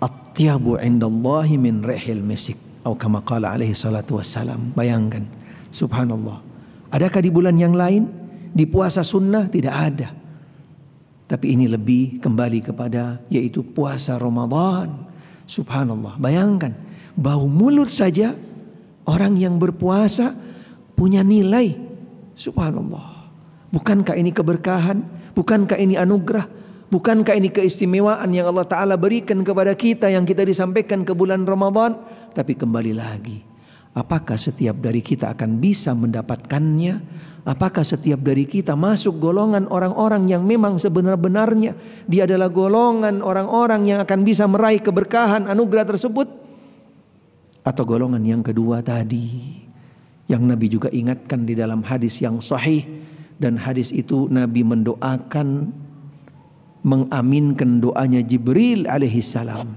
atyabu indallahi min rihil misik, atau kama qala alaihi salatu wassalam. Bayangkan, subhanallah, adakah di bulan yang lain, di puasa sunnah? Tidak ada. Tapi ini lebih kembali kepada, yaitu puasa Ramadan. Subhanallah, bayangkan, bau mulut saja orang yang berpuasa punya nilai. Subhanallah. Bukankah ini keberkahan? Bukankah ini anugerah? Bukankah ini keistimewaan yang Allah Ta'ala berikan kepada kita, yang kita disampaikan ke bulan Ramadan? Tapi kembali lagi, apakah setiap dari kita akan bisa mendapatkannya? Apakah setiap dari kita masuk golongan orang-orang yang memang sebenar-benarnya dia adalah golongan orang-orang yang akan bisa meraih keberkahan anugerah tersebut? Atau golongan yang kedua tadi, yang Nabi juga ingatkan di dalam hadis yang sahih, dan hadis itu Nabi mendoakan, mengaminkan doanya Jibril alaihi salam.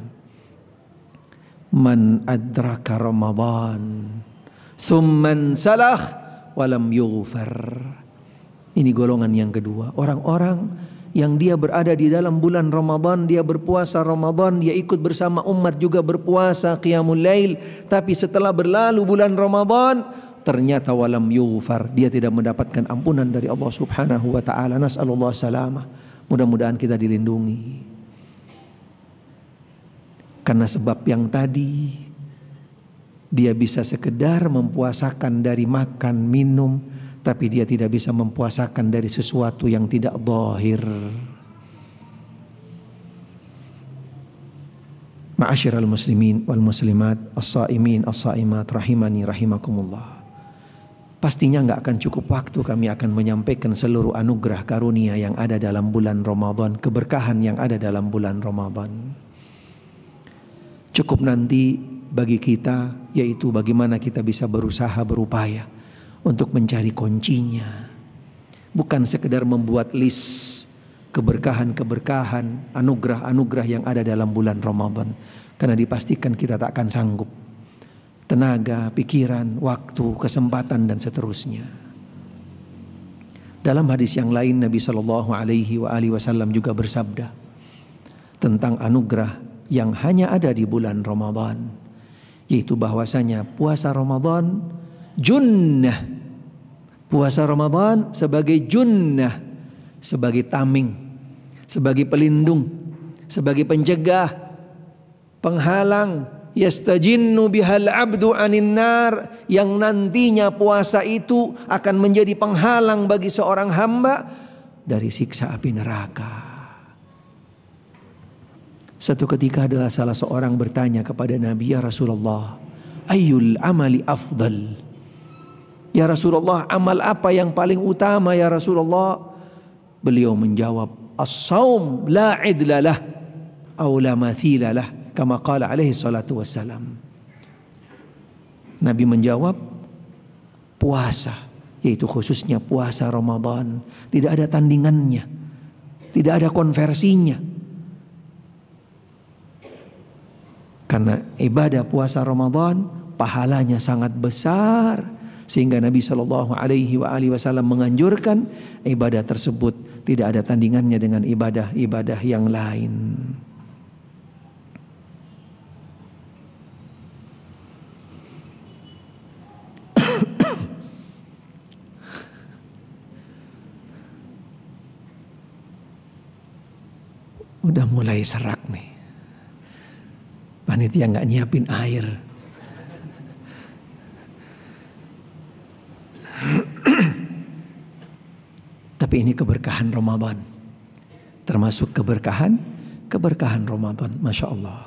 Man adraka Ramadan thumman salah walam yughfar. Ini golongan yang kedua, orang-orang yang dia berada di dalam bulan Ramadan, dia berpuasa Ramadan, dia ikut bersama umat juga berpuasa qiyamul lail, tapi setelah berlalu bulan Ramadan ternyata walam yughfar, dia tidak mendapatkan ampunan dari Allah Subhanahu wa ta'ala. Nas'alullah salamah. Mudah-mudahan kita dilindungi. Karena sebab yang tadi, dia bisa sekedar mempuasakan dari makan minum, tapi dia tidak bisa mempuasakan dari sesuatu yang tidak zahir. Ma'asyiral muslimin wal muslimat, as-saimin as-saimat, rahimani rahimakumullah. Pastinya gak akan cukup waktu kami akan menyampaikan seluruh anugerah karunia yang ada dalam bulan Ramadan, keberkahan yang ada dalam bulan Ramadan. Cukup nanti bagi kita, yaitu bagaimana kita bisa berusaha, berupaya untuk mencari kuncinya. Bukan sekedar membuat list keberkahan-keberkahan, anugerah-anugerah yang ada dalam bulan Ramadan, karena dipastikan kita tak akan sanggup. Tenaga, pikiran, waktu, kesempatan, dan seterusnya. Dalam hadis yang lain, Nabi SAW juga bersabda tentang anugerah yang hanya ada di bulan Ramadan, yaitu bahwasanya puasa Ramadan junnah. Puasa Ramadan sebagai junnah, sebagai tameng, sebagai pelindung, sebagai pencegah, penghalang, yastajinnu bihal abdu anin nar, yang nantinya puasa itu akan menjadi penghalang bagi seorang hamba dari siksa api neraka. Satu ketika adalah salah seorang bertanya kepada Nabi, ya Rasulullah, ayyul amali afdal? Ya Rasulullah, amal apa yang paling utama ya Rasulullah? Beliau menjawab, as-saum la idla lah aw la mathila lah, kama qala alaihi salatu wassalam. Nabi menjawab, puasa, yaitu khususnya puasa Ramadan, tidak ada tandingannya, tidak ada konversinya. Karena ibadah puasa Ramadan pahalanya sangat besar, sehingga Nabi SAW menganjurkan ibadah tersebut tidak ada tandingannya dengan ibadah-ibadah yang lain. Udah mulai serak nih. Panitia nggak nyiapin air. Tapi ini keberkahan Ramadan. Termasuk keberkahan Ramadan. Masya Allah.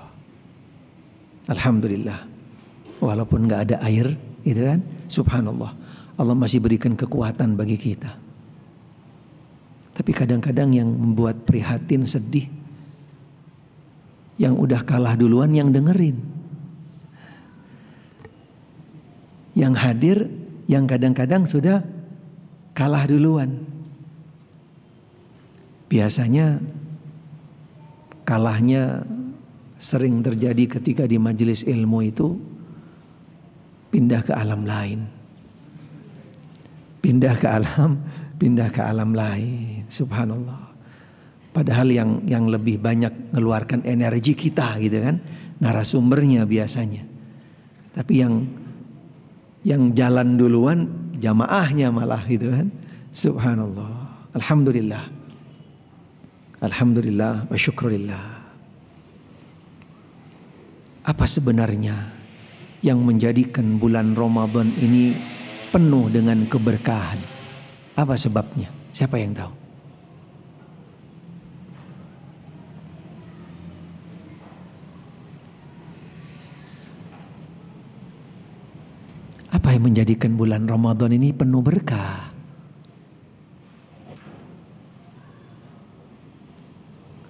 Alhamdulillah. Walaupun nggak ada air, gitu kan? Subhanallah. Allah masih berikan kekuatan bagi kita. Tapi kadang-kadang yang membuat prihatin, sedih, yang udah kalah duluan yang dengerin. Yang hadir, yang kadang-kadang sudah kalah duluan. Biasanya kalahnya sering terjadi ketika di majelis ilmu itu pindah ke alam lain. Pindah ke alam lain. Subhanallah. Padahal yang lebih banyak mengeluarkan energi kita gitu kan, narasumbernya biasanya. Tapi yang jalan duluan jamaahnya malah gitu kan. Subhanallah. Alhamdulillah. Alhamdulillah wa syukurillah. Apa sebenarnya yang menjadikan bulan Ramadan ini penuh dengan keberkahan? Apa sebabnya? Siapa yang tahu? Apa yang menjadikan bulan Ramadan ini penuh berkah?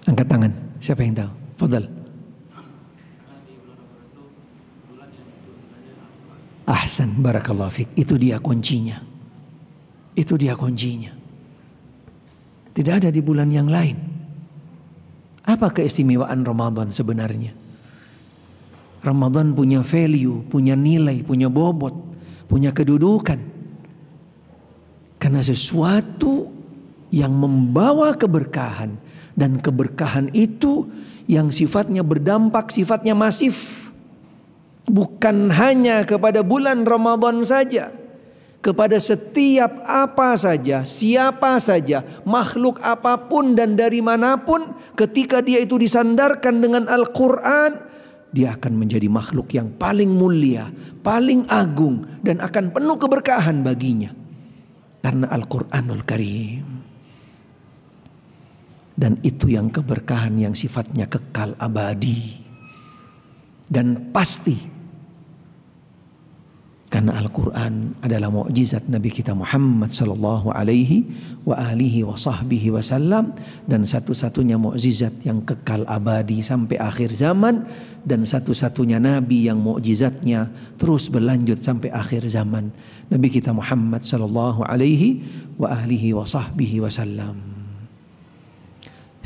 Angkat tangan. Siapa yang tahu? Fadal. Ahsan, barakallahu fiik. Itu dia kuncinya. Itu dia kuncinya. Tidak ada di bulan yang lain. Apa keistimewaan Ramadan sebenarnya? Ramadan punya value, punya nilai, punya bobot, punya kedudukan. Karena sesuatu yang membawa keberkahan, dan keberkahan itu yang sifatnya berdampak, sifatnya masif. Bukan hanya kepada bulan Ramadan saja, kepada setiap apa saja, siapa saja, makhluk apapun dan dari manapun, ketika dia itu disandarkan dengan Al-Quran, dia akan menjadi makhluk yang paling mulia, paling agung, dan akan penuh keberkahan baginya. Karena Al-Quranul Karim. Dan itu yang keberkahan yang sifatnya kekal abadi. Dan pasti. Karena Al-Quran adalah mukjizat Nabi kita Muhammad sallallahu alaihi wa alihi wa sahbihi wasallam. Dan satu-satunya mukjizat yang kekal abadi sampai akhir zaman. Dan satu-satunya Nabi yang mukjizatnya terus berlanjut sampai akhir zaman. Nabi kita Muhammad sallallahu alaihi wa alihi wa sahbihi wasallam.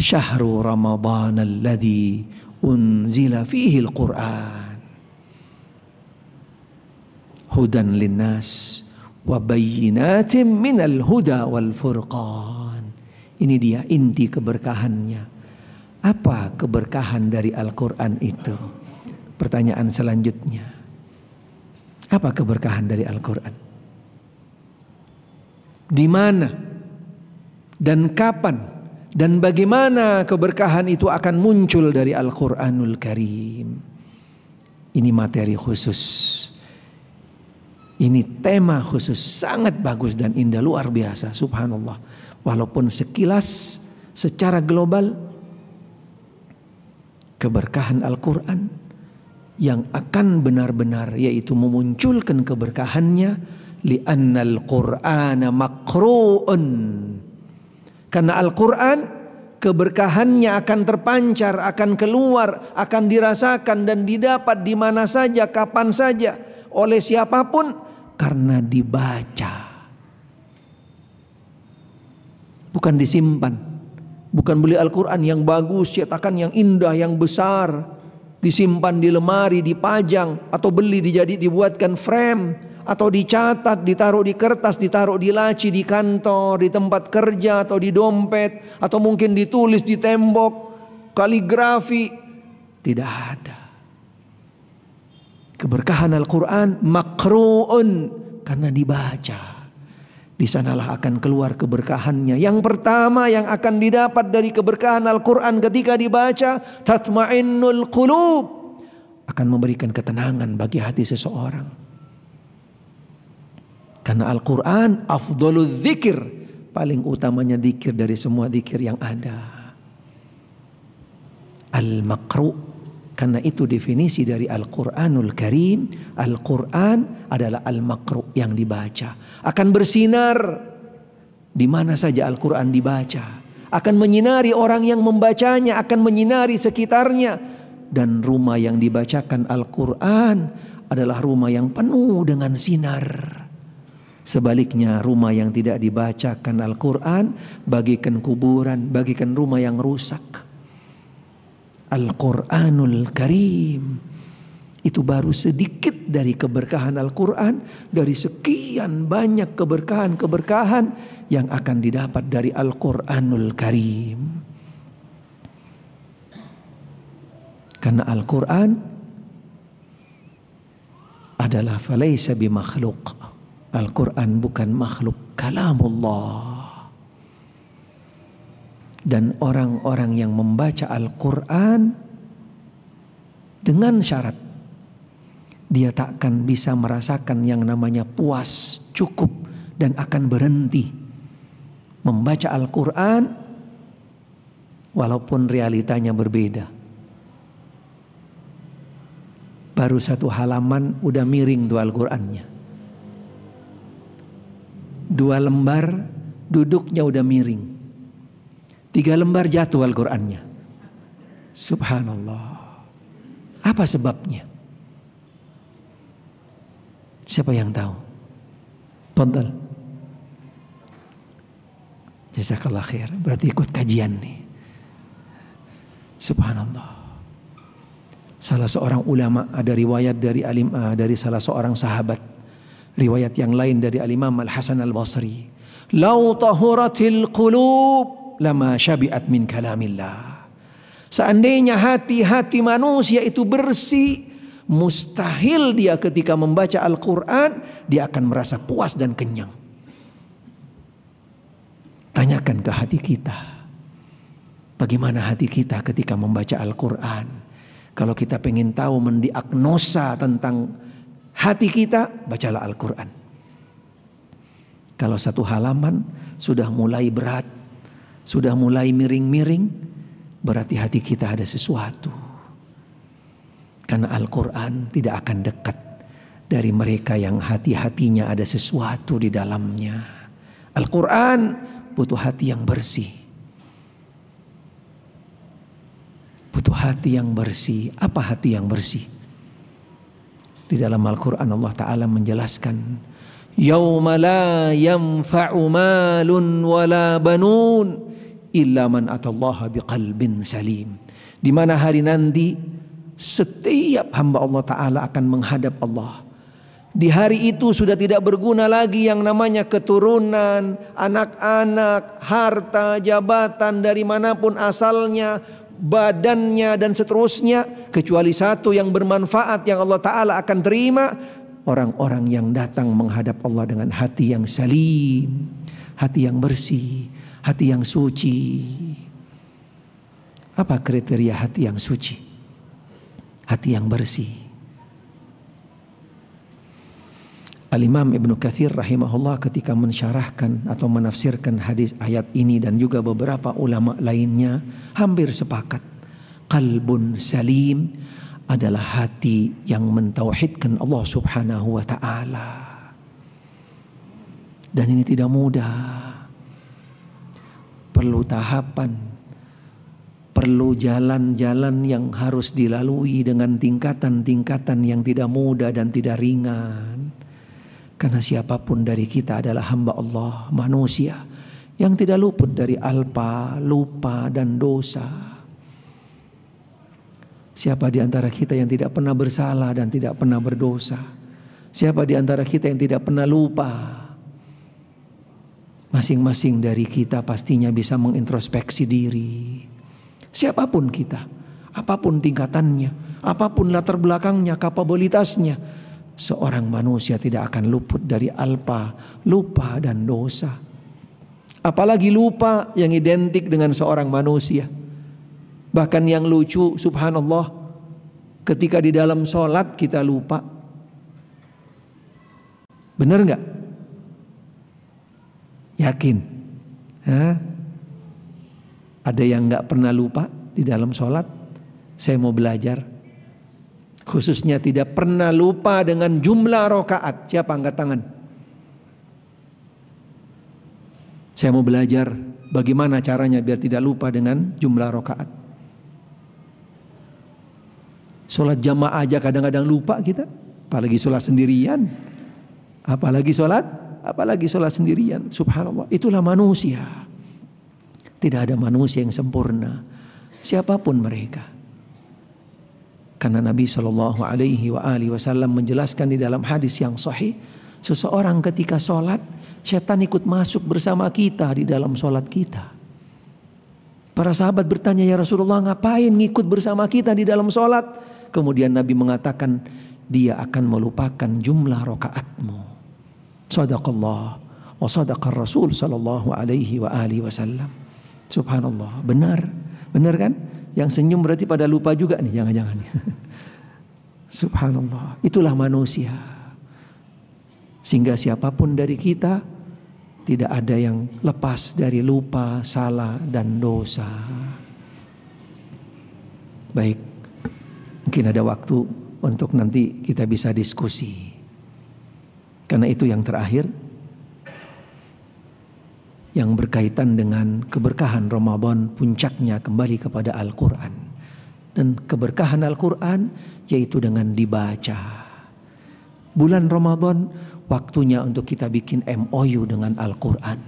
Syahru Ramadan alladhi unzila fihi al-Quran hudan linnas wa bayyinatin minal huda wal furqan. Ini dia inti keberkahannya. Apa keberkahan dari Al-Quran itu? Pertanyaan selanjutnya. Apa keberkahan dari Al-Quran? Di mana dan kapan dan bagaimana keberkahan itu akan muncul dari Al-Quranul Karim? Ini materi khusus. Ini tema khusus, sangat bagus dan indah, luar biasa, subhanallah. Walaupun sekilas secara global, keberkahan Al-Quran yang akan benar-benar yaitu memunculkan keberkahannya, li'annal Qur'ana maqru'un. Karena Al-Quran keberkahannya akan terpancar, akan keluar, akan dirasakan dan didapat di mana saja, kapan saja, oleh siapapun, karena dibaca. Bukan disimpan. Bukan beli Al-Quran yang bagus, cetakan yang indah, yang besar, disimpan di lemari, dipajang, atau beli dibuatkan frame, atau dicatat, ditaruh di kertas, ditaruh di laci, di kantor, di tempat kerja, atau di dompet, atau mungkin ditulis di tembok, kaligrafi. Tidak ada. Keberkahan Al-Quran makru'un, karena dibaca. Di sanalah akan keluar keberkahannya. Yang pertama yang akan didapat dari keberkahan Al-Quran ketika dibaca, tatma'innul qulub, akan memberikan ketenangan bagi hati seseorang. Karena Al-Quran afdhalul dzikir, paling utamanya dzikir dari semua dzikir yang ada. Al-maqru', karena itu definisi dari Al-Quranul Karim. Al-Quran adalah al-maqru', yang dibaca. Akan bersinar di mana saja Al-Quran dibaca. Akan menyinari orang yang membacanya, akan menyinari sekitarnya. Dan rumah yang dibacakan Al-Quran adalah rumah yang penuh dengan sinar. Sebaliknya rumah yang tidak dibacakan Al-Quran bagikan kuburan, bagikan rumah yang rusak. Al-Quranul Karim itu baru sedikit dari keberkahan Al-Quran, dari sekian banyak keberkahan-keberkahan yang akan didapat dari Al-Quranul Karim. Karena Al-Quran adalah falaysa bimakhluk. Al-Quran bukan makhluk, kalamullah. Dan orang-orang yang membaca Al-Quran dengan syarat dia takkan bisa merasakan yang namanya puas, cukup, dan akan berhenti membaca Al-Quran walaupun realitanya berbeda. Baru satu halaman udah miring tuh Al-Qurannya. 2 lembar duduknya udah miring. 3 lembar jatuh Al-Qurannya. Subhanallah. Apa sebabnya? Siapa yang tahu? Fadhal. Jazakallah khair. Berarti ikut kajian nih. Subhanallah. Salah seorang ulama, ada riwayat dari dari salah seorang sahabat. Riwayat yang lain dari Al-Imam Al-Hasan Al-Basri. Lau tahuratil qulub lama syabi'at min kalamillah. Seandainya hati-hati manusia itu bersih, mustahil dia ketika membaca Al-Quran dia akan merasa puas dan kenyang. Tanyakan ke hati kita, bagaimana hati kita ketika membaca Al-Quran. Kalau kita pengen tahu mendiagnosa tentang hati kita, bacalah Al-Quran. Kalau satu halaman sudah mulai berat, sudah mulai miring-miring, berarti hati kita ada sesuatu. Karena Al-Quran tidak akan dekat dari mereka yang hati-hatinya ada sesuatu di dalamnya. Al-Quran butuh hati yang bersih. Butuh hati yang bersih. Apa hati yang bersih? Di dalam Al-Quran Allah Ta'ala menjelaskan, Yawma la yanfa'u malun wala banun illa man atallaha biqalbin salim. Di mana hari nanti setiap hamba Allah Ta'ala akan menghadap Allah. Di hari itu sudah tidak berguna lagi yang namanya keturunan, anak-anak, harta, jabatan dari manapun asalnya, badannya dan seterusnya, kecuali satu yang bermanfaat yang Allah Ta'ala akan terima. Orang-orang yang datang menghadap Allah dengan hati yang salim, hati yang bersih, hati yang suci. Apa kriteria hati yang suci? Hati yang bersih. Al-Imam Ibnu Katsir rahimahullah ketika mensyarahkan atau menafsirkan hadis ayat ini dan juga beberapa ulama lainnya hampir sepakat. Qalbun salim adalah hati yang mentauhidkan Allah Subhanahu wa ta'ala. Dan ini tidak mudah. Perlu tahapan, perlu jalan-jalan yang harus dilalui dengan tingkatan-tingkatan yang tidak mudah dan tidak ringan. Karena siapapun dari kita adalah hamba Allah, manusia yang tidak luput dari alpa, lupa dan dosa. Siapa di antara kita yang tidak pernah bersalah dan tidak pernah berdosa? Siapa di antara kita yang tidak pernah lupa? Masing-masing dari kita pastinya bisa mengintrospeksi diri. Siapapun kita, apapun tingkatannya, apapun latar belakangnya, kapabilitasnya, seorang manusia tidak akan luput dari lupa dan dosa. Apalagi lupa yang identik dengan seorang manusia. Bahkan yang lucu, subhanallah, ketika di dalam sholat kita lupa. Benar nggak? Yakin? Hah? Ada yang nggak pernah lupa di dalam sholat? Saya mau belajar. Khususnya tidak pernah lupa dengan jumlah rakaat. Siapa angkat tangan? Saya mau belajar bagaimana caranya biar tidak lupa dengan jumlah rakaat. Sholat jamaah aja kadang-kadang lupa kita, apalagi sholat sendirian. Apalagi sholat sendirian. Subhanallah, itulah manusia. Tidak ada manusia yang sempurna, siapapun mereka. Karena Nabi SAW menjelaskan di dalam hadis yang sahih, seseorang ketika sholat, setan ikut masuk bersama kita di dalam sholat kita. Para sahabat bertanya, ya Rasulullah, ngapain ngikut bersama kita di dalam sholat? Kemudian Nabi mengatakan, dia akan melupakan jumlah rakaatmu. Sadaqallah wa sadaqar Rasul sallallahu alaihi wa alihi wasallam. Subhanallah, benar kan? Yang senyum berarti pada lupa juga nih, jangan-jangan. Subhanallah, itulah manusia. Sehingga siapapun dari kita tidak ada yang lepas dari lupa, salah dan dosa. Baik, mungkin ada waktu untuk nanti kita bisa diskusi. Karena itu yang terakhir, yang berkaitan dengan keberkahan Ramadan, puncaknya kembali kepada Al-Quran. Dan keberkahan Al-Quran yaitu dengan dibaca. Bulan Ramadan waktunya untuk kita bikin MOU dengan Al-Quran.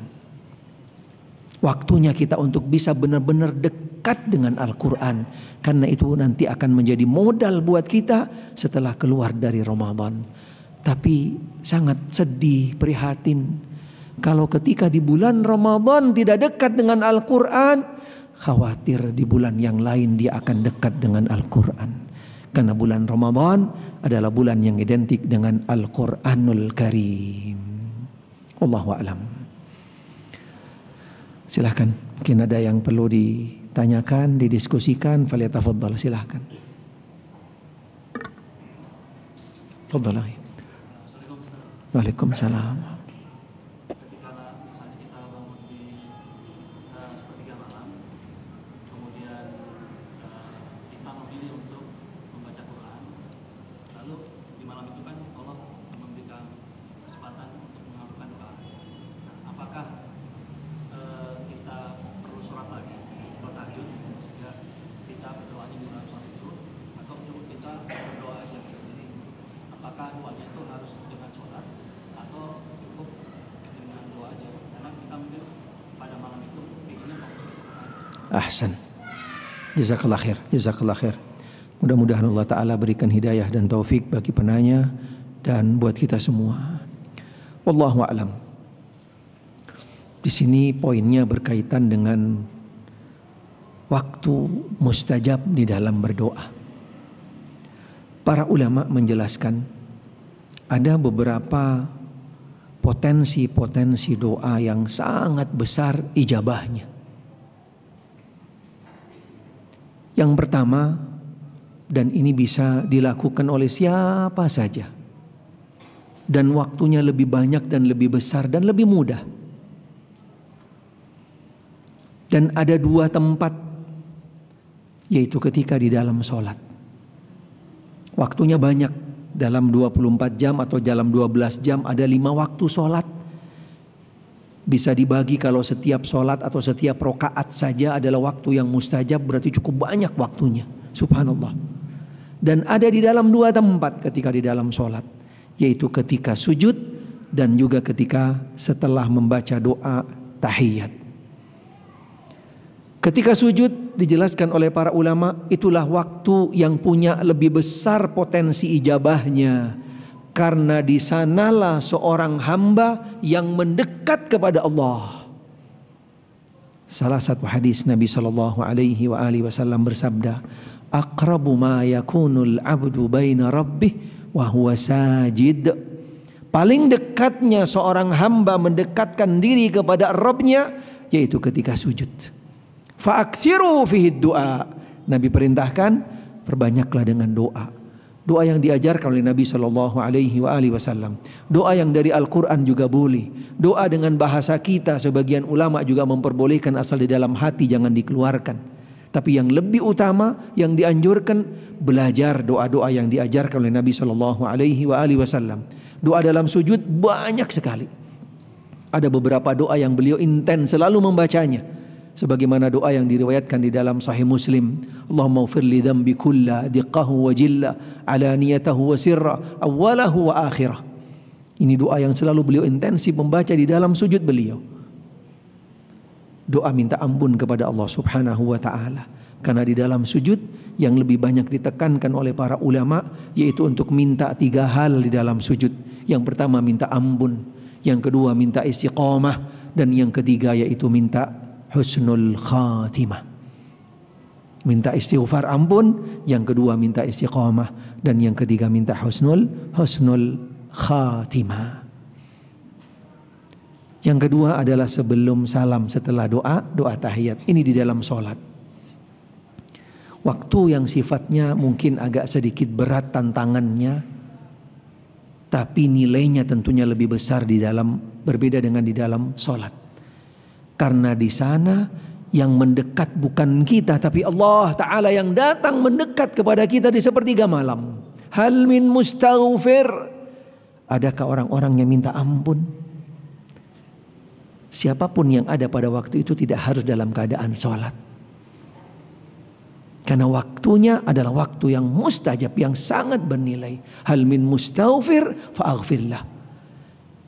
Waktunya kita untuk bisa benar-benar dekat dengan Al-Quran. Karena itu nanti akan menjadi modal buat kita setelah keluar dari Ramadan. Tapi sangat sedih, prihatin, kalau ketika di bulan Ramadan tidak dekat dengan Al-Quran, khawatir di bulan yang lain dia akan dekat dengan Al-Quran. Karena bulan Ramadan adalah bulan yang identik dengan Al-Quranul Karim. Wallahu a'lam. Silahkan, mungkin ada yang perlu ditanyakan, didiskusikan, falyatafaddal, silahkan. Fadhal. Waalaikumsalam. Ketika misalnya kita bangun di sepertiga malam, kemudian kita memilih untuk membaca Quran, lalu di malam itu kan Allah memberikan kesempatan untuk mengabulkan doa. Apakah kita perlu sholat lagi, sholat tahajud, sehingga kita berdoanya di dalam sholat itu, atau cukup kita berdoa aja? Jadi apakah doanya itu harus dengan sholat atau cukup dengan doa aja? Karena kita mungkin pada malam itu pengennya fokus ke Quran. Ahsan. Jazakallah khair. Mudah-mudahan Allah Ta'ala berikan hidayah dan taufik bagi penanya dan buat kita semua. Wallahu a'lam. Di sini poinnya berkaitan dengan waktu mustajab di dalam berdoa. Para ulama menjelaskan ada beberapa potensi-potensi doa yang sangat besar ijabahnya. Yang pertama, dan ini bisa dilakukan oleh siapa saja, dan waktunya lebih banyak dan lebih besar dan lebih mudah. Dan ada dua tempat, yaitu ketika di dalam sholat. Waktunya banyak, dalam 24 jam atau dalam 12 jam ada 5 waktu sholat. Bisa dibagi kalau setiap sholat atau setiap rokaat saja adalah waktu yang mustajab, berarti cukup banyak waktunya. Subhanallah. Dan ada di dalam 2 tempat ketika di dalam sholat, yaitu ketika sujud dan juga ketika setelah membaca doa tahiyat. Ketika sujud dijelaskan oleh para ulama, itulah waktu yang punya lebih besar potensi ijabahnya, karena di sanalah seorang hamba yang mendekat kepada Allah. Salah satu hadis Nabi sallallahu alaihi wasallam bersabda, "Aqrabu ma yakunul 'abdu baina rabbih wa huwa sajid. Paling dekatnya seorang hamba mendekatkan diri kepada Rabbnya yaitu ketika sujud. Fa'aktsiru fihi du'a. Nabi perintahkan perbanyaklah dengan doa. Doa yang diajarkan oleh Nabi SAW. Doa yang dari Al-Quran juga boleh. Doa dengan bahasa kita, sebagian ulama juga memperbolehkan asal di dalam hati, jangan dikeluarkan. Tapi yang lebih utama, yang dianjurkan, belajar doa-doa yang diajarkan oleh Nabi SAW. Doa dalam sujud banyak sekali. Ada beberapa doa yang beliau intens selalu membacanya, sebagaimana doa yang diriwayatkan di dalam Sahih Muslim. Allahumma ighfir li dhanbi kulla diqqahu wa jilla alaniyatahu wa sirra awwalahu wa akhirah. Ini doa yang selalu beliau intensif membaca di dalam sujud beliau. Doa minta ampun kepada Allah Subhanahu wa taala. Karena di dalam sujud yang lebih banyak ditekankan oleh para ulama yaitu untuk minta 3 hal di dalam sujud. Yang pertama minta ampun, yang kedua minta istiqamah, dan yang ketiga yaitu minta husnul khatimah. Minta istighfar ampun, yang kedua minta istiqamah, dan yang ketiga minta husnul khatimah. Yang kedua adalah sebelum salam, setelah doa tahiyat. Ini di dalam sholat. Waktu yang sifatnya mungkin agak sedikit berat tantangannya, tapi nilainya tentunya lebih besar berbeda dengan di dalam sholat. Karena di sana yang mendekat bukan kita, tapi Allah Ta'ala yang datang mendekat kepada kita di sepertiga malam. Hal min mustaghfir. Adakah orang-orang yang minta ampun? Siapapun yang ada pada waktu itu tidak harus dalam keadaan sholat. Karena waktunya adalah waktu yang mustajab, yang sangat bernilai. Hal min mustaghfir fa'aghfirlah.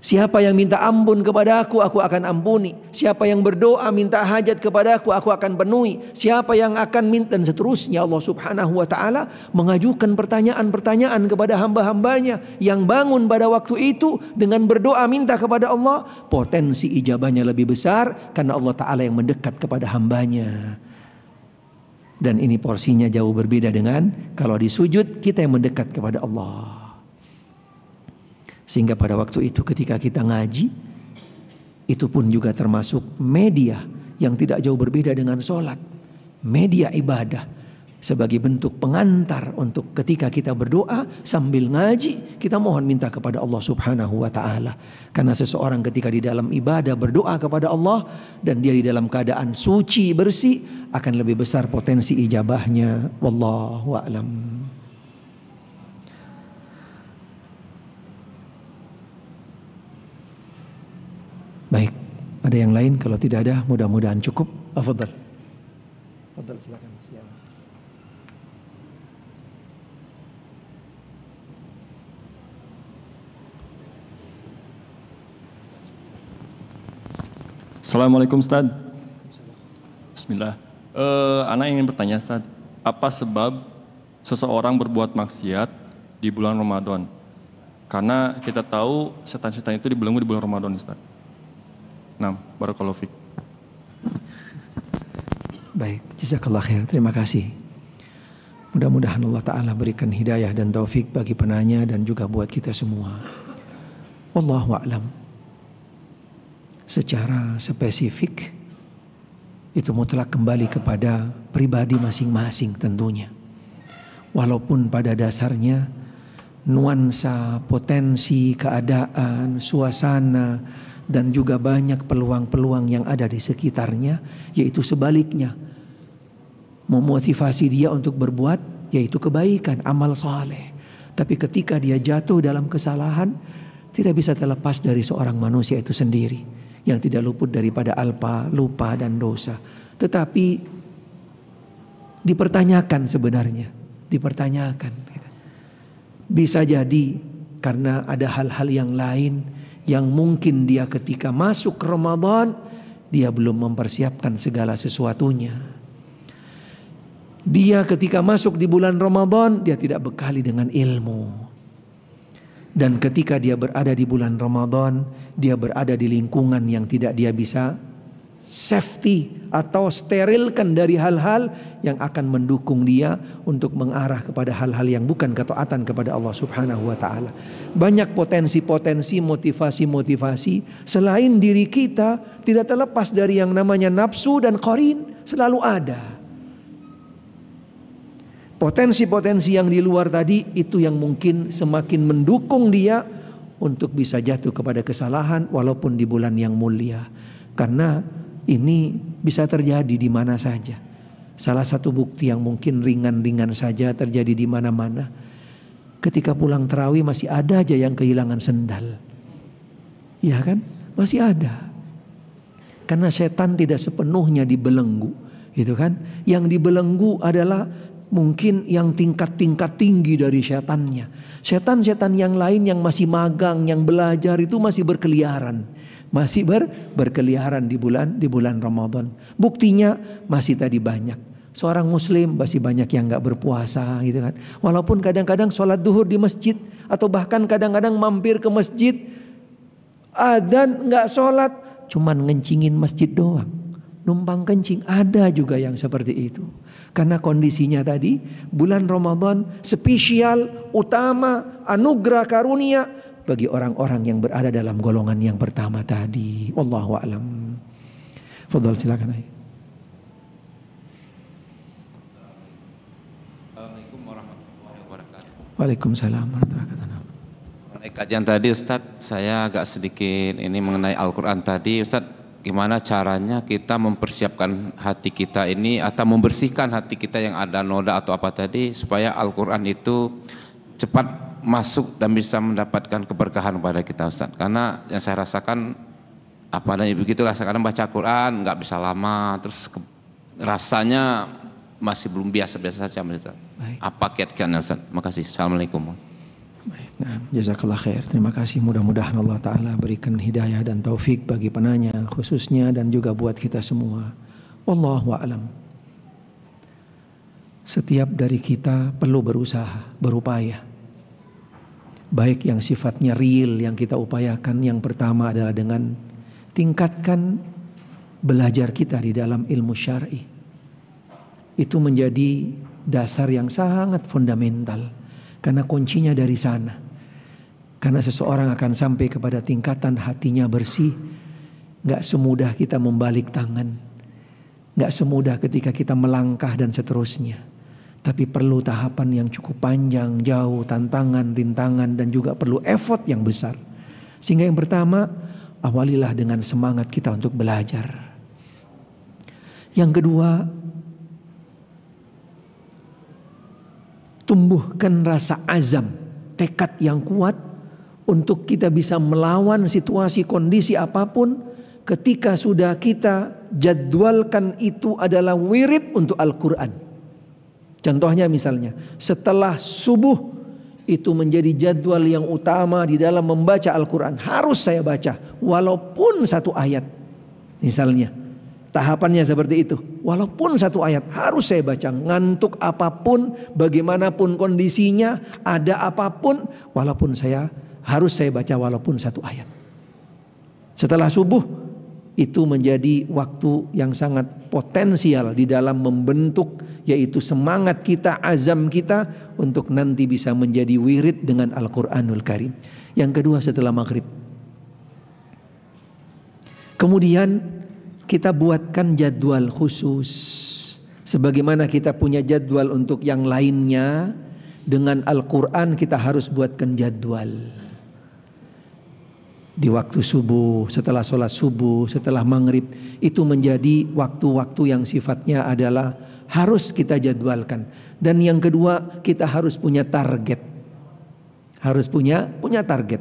Siapa yang minta ampun kepada aku akan ampuni. Siapa yang berdoa minta hajat kepada aku akan penuhi. Siapa yang akan minta, dan seterusnya. Allah Subhanahu wa ta'ala mengajukan pertanyaan-pertanyaan kepada hamba-hambanya yang bangun pada waktu itu dengan berdoa minta kepada Allah. Potensi ijabahnya lebih besar karena Allah Ta'ala yang mendekat kepada hambanya. Dan ini porsinya jauh berbeda dengan kalau di sujud kita yang mendekat kepada Allah. Sehingga pada waktu itu ketika kita ngaji, itu pun juga termasuk media yang tidak jauh berbeda dengan sholat. Media ibadah sebagai bentuk pengantar untuk ketika kita berdoa sambil ngaji, kita mohon minta kepada Allah Subhanahu wa ta'ala. Karena seseorang ketika di dalam ibadah berdoa kepada Allah dan dia di dalam keadaan suci bersih, akan lebih besar potensi ijabahnya. Wallahu a'lam. Baik, ada yang lain? Kalau tidak ada, mudah-mudahan cukup. Afdal. Afdal, silakan. Assalamualaikum Ustaz. Bismillah. Anak ingin bertanya Ustaz, apa sebab seseorang berbuat maksiat di bulan Ramadan? Karena kita tahu setan-setan itu dibelenggu di bulan Ramadan Ustaz. Nah, barakallahu fiik. Baik, jazakallah khair. Terima kasih. Mudah-mudahan Allah Ta'ala berikan hidayah dan taufik bagi penanya dan juga buat kita semua. Wallahu a'lam. Secara spesifik itu mutlak kembali kepada pribadi masing-masing tentunya. Walaupun pada dasarnya nuansa, potensi, keadaan, suasana dan juga banyak peluang-peluang yang ada di sekitarnya, yaitu sebaliknya memotivasi dia untuk berbuat yaitu kebaikan, amal saleh. Tapi ketika dia jatuh dalam kesalahan, tidak bisa terlepas dari seorang manusia itu sendiri yang tidak luput daripada alpa, lupa dan dosa. Tetapi dipertanyakan sebenarnya, dipertanyakan. Bisa jadi karena ada hal-hal yang lain yang mungkin dia ketika masuk Ramadan dia belum mempersiapkan segala sesuatunya. Dia ketika masuk di bulan Ramadan dia tidak bekali dengan ilmu. Dan ketika dia berada di bulan Ramadan, dia berada di lingkungan yang tidak dia bisa safety atau sterilkan dari hal-hal yang akan mendukung dia untuk mengarah kepada hal-hal yang bukan ketaatan kepada Allah Subhanahu wa taala. Banyak potensi-potensi, motivasi-motivasi selain diri kita, tidak terlepas dari yang namanya nafsu dan qarin, selalu ada. Potensi-potensi yang di luar tadi itu yang mungkin semakin mendukung dia untuk bisa jatuh kepada kesalahan walaupun di bulan yang mulia. Karena ini bisa terjadi di mana saja. Salah satu bukti yang mungkin ringan-ringan saja terjadi di mana-mana. Ketika pulang tarawih masih ada aja yang kehilangan sendal. Iya kan? Masih ada. Karena setan tidak sepenuhnya dibelenggu, gitu kan? Yang dibelenggu adalah mungkin yang tingkat-tingkat tinggi dari setannya. Setan-setan yang lain yang masih magang, yang belajar itu masih berkeliaran. Masih berkeliaran di bulan Ramadan. Buktinya masih tadi banyak. Seorang muslim masih banyak yang gak berpuasa gitu kan. Walaupun kadang-kadang sholat duhur di masjid, atau bahkan kadang-kadang mampir ke masjid, adzan gak sholat, cuman ngencingin masjid doang, numpang kencing. Ada juga yang seperti itu. Karena kondisinya tadi bulan Ramadan spesial, utama, anugerah karunia bagi orang-orang yang berada dalam golongan yang pertama tadi. Wallahu a'lam. Fadhal, silakan. Assalamualaikum warahmatullahi wabarakatuh. Waalaikumsalam warahmatullahi wabarakatuh. Mengenai kajian tadi Ustadz, saya agak sedikit ini mengenai Al-Quran tadi Ustadz, gimana caranya kita mempersiapkan hati kita ini atau membersihkan hati kita yang ada noda atau apa tadi supaya Al-Quran itu cepat masuk dan bisa mendapatkan keberkahan pada kita Ustaz. Karena yang saya rasakan apa adanya begitulah, sekarang baca Quran nggak bisa lama, terus rasanya masih belum biasa-biasa saja Ustaz. Apa kiat-kiatnya Ustaz? Makasih. Assalamualaikum. Baik, nah, jazakallah khair. Terima kasih. Mudah-mudahan Allah Ta'ala berikan hidayah dan taufik bagi penanya khususnya dan juga buat kita semua. Wallahu a'lam. Setiap dari kita perlu berusaha, berupaya. Baik yang sifatnya real yang kita upayakan, yang pertama adalah dengan tingkatkan belajar kita di dalam ilmu syar'i. Itu menjadi dasar yang sangat fundamental. Karena kuncinya dari sana. Karena seseorang akan sampai kepada tingkatan hatinya bersih, gak semudah kita membalik tangan, gak semudah ketika kita melangkah dan seterusnya. Tapi perlu tahapan yang cukup panjang, jauh, tantangan, rintangan, dan juga perlu effort yang besar. Sehingga yang pertama, awalilah dengan semangat kita untuk belajar. Yang kedua, tumbuhkan rasa azam, tekad yang kuat untuk kita bisa melawan situasi kondisi apapun ketika sudah kita jadwalkan itu adalah wirid untuk Al-Quran. Contohnya misalnya setelah subuh itu menjadi jadwal yang utama di dalam membaca Al-Quran. Harus saya baca walaupun satu ayat. Misalnya tahapannya seperti itu. Walaupun satu ayat harus saya baca. Ngantuk apapun, bagaimanapun kondisinya, ada apapun, walaupun harus saya baca walaupun satu ayat. Setelah subuh itu menjadi waktu yang sangat potensial di dalam membentuk, yaitu semangat kita, azam kita untuk nanti bisa menjadi wirid dengan Al-Quranul Karim. Yang kedua setelah maghrib. Kemudian kita buatkan jadwal khusus. Sebagaimana kita punya jadwal untuk yang lainnya, dengan Al-Quran kita harus buatkan jadwal. Di waktu subuh, setelah sholat subuh, setelah maghrib, itu menjadi waktu-waktu yang sifatnya adalah harus kita jadwalkan. Dan yang kedua, kita harus punya target. Harus punya target.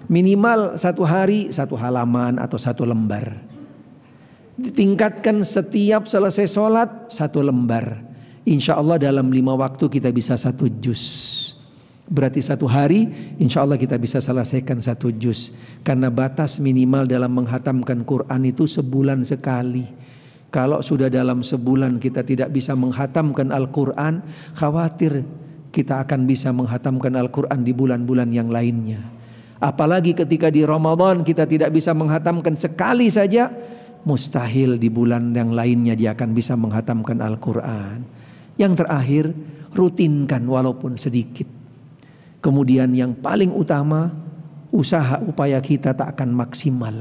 Minimal satu hari, satu halaman atau satu lembar. Ditingkatkan setiap selesai sholat, satu lembar. Insya Allah dalam 5 waktu kita bisa 1 juz. Berarti 1 hari insya Allah kita bisa selesaikan 1 juz. Karena batas minimal dalam menghatamkan Quran itu sebulan sekali. Kalau sudah dalam sebulan kita tidak bisa menghatamkan Al-Quran, khawatir kita akan bisa menghatamkan Al-Quran di bulan-bulan yang lainnya. Apalagi ketika di Ramadan kita tidak bisa menghatamkan sekali saja, mustahil di bulan yang lainnya dia akan bisa menghatamkan Al-Quran. Yang terakhir, rutinkan walaupun sedikit. Kemudian yang paling utama, usaha upaya kita tak akan maksimal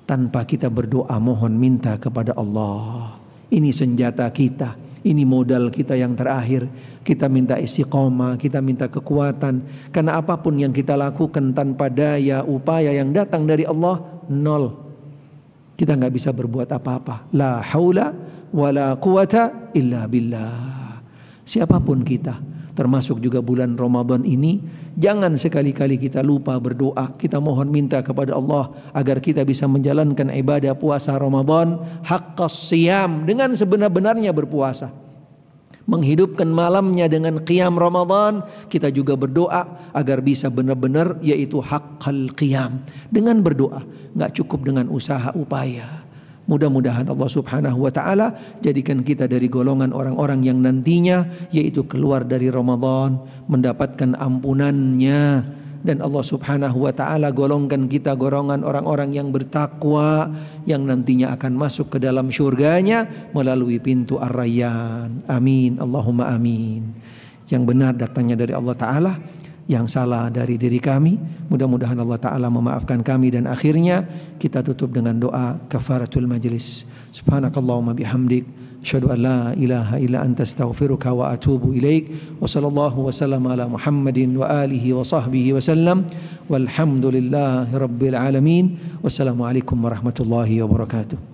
tanpa kita berdoa mohon minta kepada Allah. Ini senjata kita, ini modal kita yang terakhir. Kita minta istiqomah, kita minta kekuatan. Karena apapun yang kita lakukan tanpa daya upaya yang datang dari Allah, nol. Kita nggak bisa berbuat apa-apa. La haula wala quwata illa billah. Siapapun kita, termasuk juga bulan Ramadan ini, jangan sekali-kali kita lupa berdoa. Kita mohon minta kepada Allah agar kita bisa menjalankan ibadah puasa Ramadan haqqas siyam, dengan sebenar-benarnya berpuasa. Menghidupkan malamnya dengan qiyam Ramadan. Kita juga berdoa agar bisa benar-benar, yaitu haqqal qiyam. Dengan berdoa, nggak cukup dengan usaha upaya. Mudah-mudahan Allah Subhanahu wa ta'ala jadikan kita dari golongan orang-orang yang nantinya, yaitu keluar dari Ramadan mendapatkan ampunannya. Dan Allah Subhanahu wa ta'ala golongkan kita golongan orang-orang yang bertakwa, yang nantinya akan masuk ke dalam syurganya melalui pintu Ar-Rayyan. Amin, Allahumma amin. Yang benar datangnya dari Allah Ta'ala, yang salah dari diri kami. Mudah-mudahan Allah Ta'ala memaafkan kami. Dan akhirnya kita tutup dengan doa kafaratul majlis. Subhanakallahumma bihamdik, asyhadu an la ilaha illa anta astaghfiruka wa atubu ilaik. Wa sallallahu wa sallam ala Muhammadin wa alihi wa sahbihi wa sallam. Walhamdulillahi rabbil alamin. Wassalamualaikum warahmatullahi wabarakatuh.